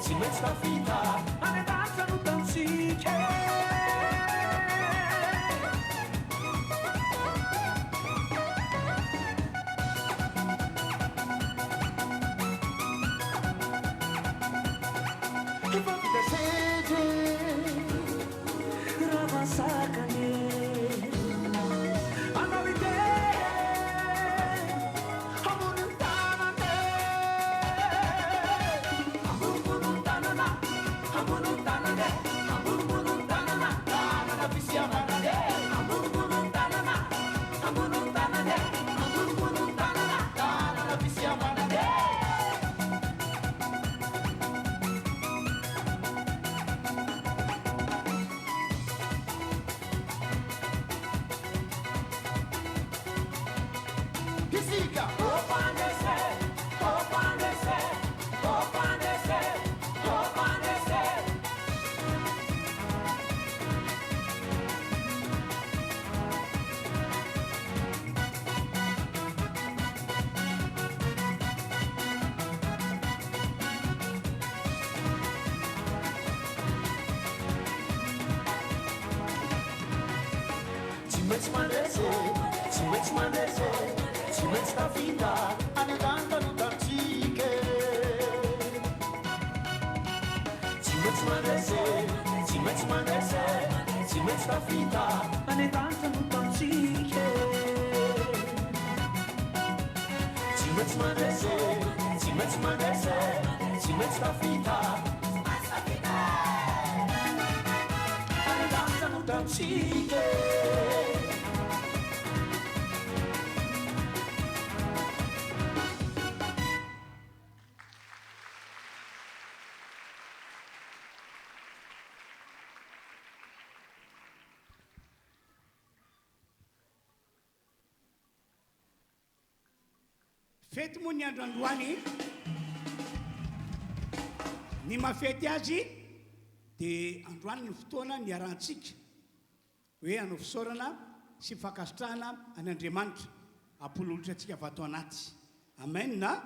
Ci metti sta vita, a ne danza non tanziche. musica. Opandese, opandese, opandese, opandese. Ci metti la vita, ne cantano tarciche. Ci metti la vita, ne cantano tarciche. Ci metti la vita, ne cantano tarciche.
Fety moa ny andro androany ny mafety azy dia androany ny fotoana ny arantsika hoe hanao fisaorana sy fakasitrahana any Andriamanitra hampololotra antsika vato anaty. Amen na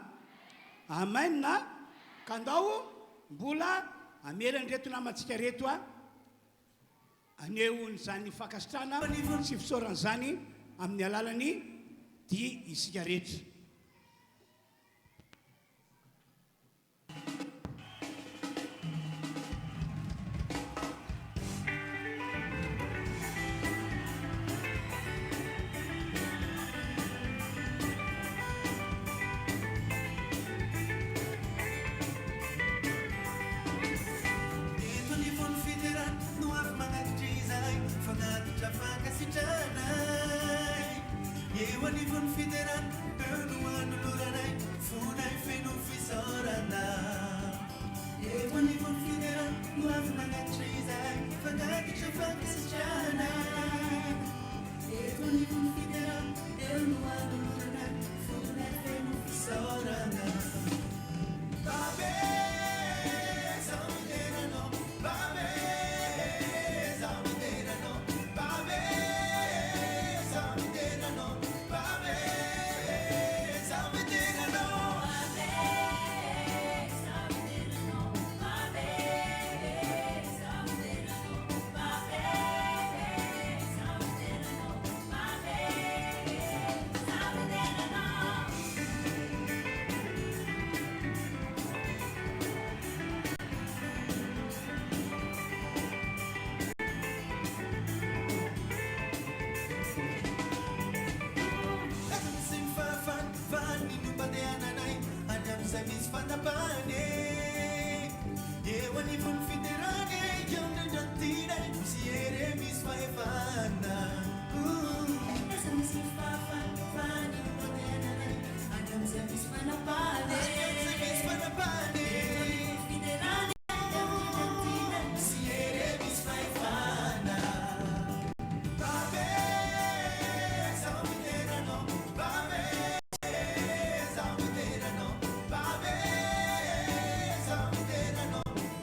amen na ka andao mbola amerany reto namantsika reto aneo n'izany fakasitrahana sy fisaorana zany amin'ny alalany dia isika rehetra.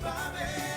Babe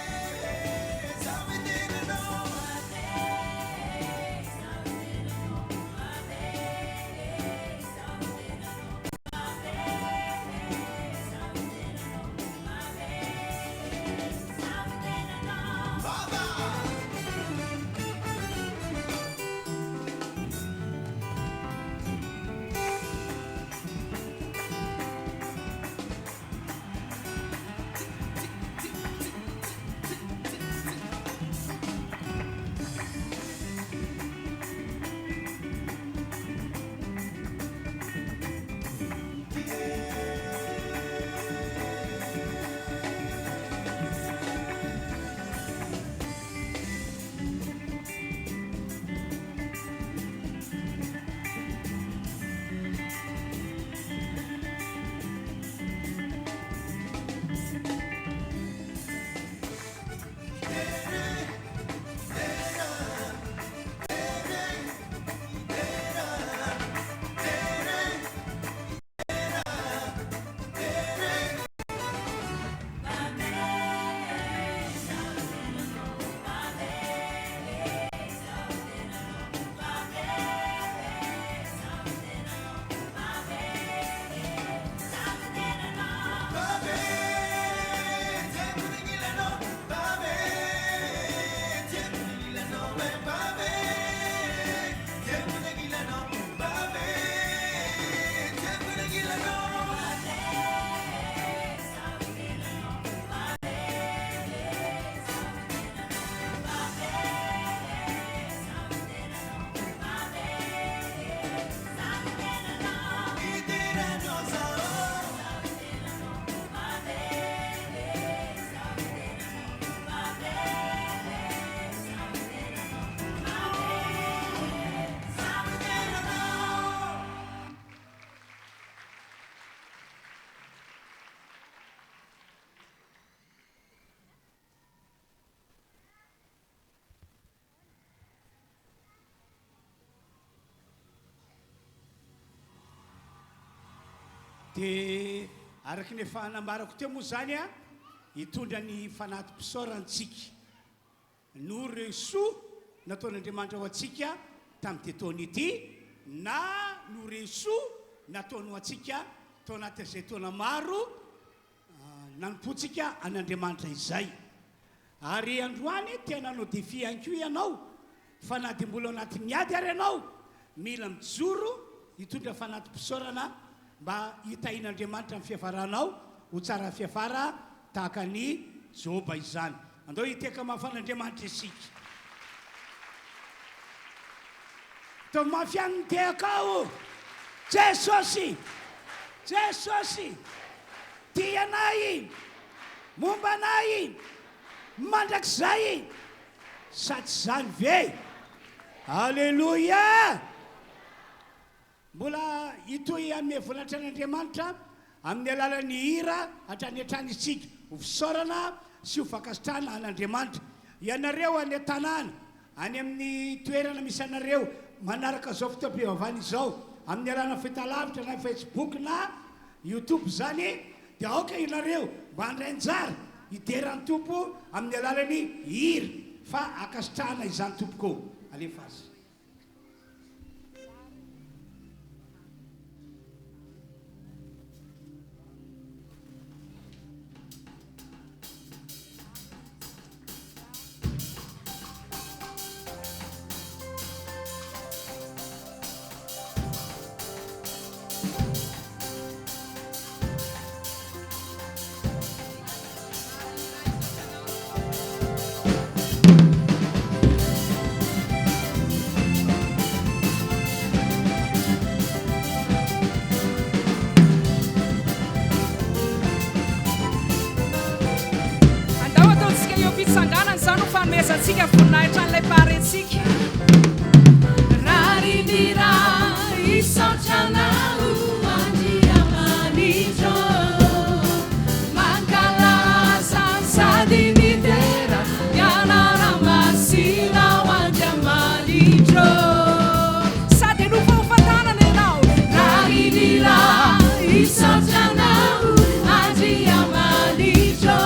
dia araka ny efa nambarako teo moa zany a hitondra ny fanatim-pisaorantsika no resoa nataon'Andriamanitra ho antsika tamin'ity taona ity na no resoa nataony ho antsika tao anatin'izay taona maro nanompotsika an'Andriamanitra izay. Ary androany tena no défi anko ianao fa na dia mbola anatin'ny ady ary ianao mila mijoro hitondra fanatim-pisaorana mba hitahin'Andriamanitra amin'ny fiafaranao ho tsara fiafara tahaka ny Joba izany. Andao hiteka mahafan'Andriamanitra isika. Tao mafy any tehaka ao Jesosy, Jesosy tianay momba anay mandrakizay sa tsy zany ve? Alleluia! Mbola hitoy amin'ny volanitra an'Andriamanitra amin'ny alalan'ny hira hatrany hatrany isika ho fisaorana sy ho fankasitrana an'Andriamanitra. Ianareo any an-tanàna any amin'ny toerana misy anareo manaraka zao fitaom-pivavahana izao amin'ny alana fahitalavitra na Facebook na YouTube zany dia aoka ianareo mba handray anjara hideran'ny tompo amin'ny alalan'ny hira fa akasitrahana izany tompoko. Alefa azy.
Fanomezantsika voninahitra an'ilay parentsika. Rarinira isaotranao andriamanitro mankalaza sady mitera mianara masina ho andriamanitro sady nofa hofantanana ianao. Rarinira isaotranao andriamanitro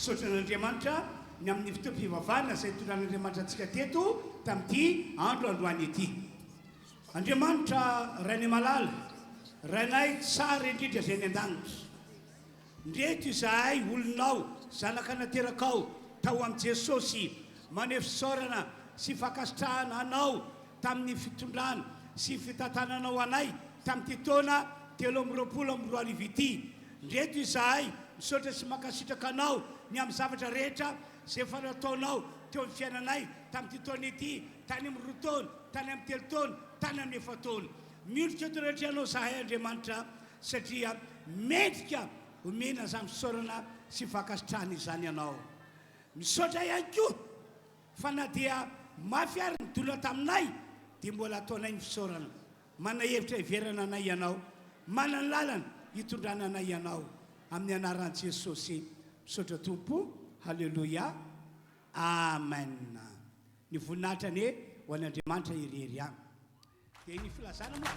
Sotra n'Andriamanitra ny amin'ny fotoam-pivavahana izay tondraan'Andriamanitra antsika teto tamin'ity andro androany ity. Andriamanitra Ray malala, rainay tsara indrindra izay ny an-danitra. Ndreto izahay olonao, zanaka naterakao tao amin'i Jesosy, maneho fisaorana sy fankasitrahana anao tamin'ny fitondrana sy fitantananao anay tamin'ity taona 2024 ity. Ndreto izahay misaotra sy mankasitraka anao ny amin'ny zavatra rehetra izay efa nataonao teo amin'ny fiainanay tamin'ity taona ity, tany amin'ny 2 taona, tany amin'ny 3 taona, tany amin'ny 4 taona. Miolika eto rehetra ianao zahay Andriamanitra, satria mendrika omena izany fisaorana sy fankasitrahana izany ianao. Misaotra ihany koa fa na dia mafy ary ny dolana taminay dia mbola ataonay ny fisaorana, manahevitra hiverana anay ianao, manana lalana hitondrana anay ianao amin'ny anaran'i Jesosy. Misaotra Tompo, halleloia, amen. Ny voninahitra ny ho an'Andriamanitra irery any. Dia ny filazana moa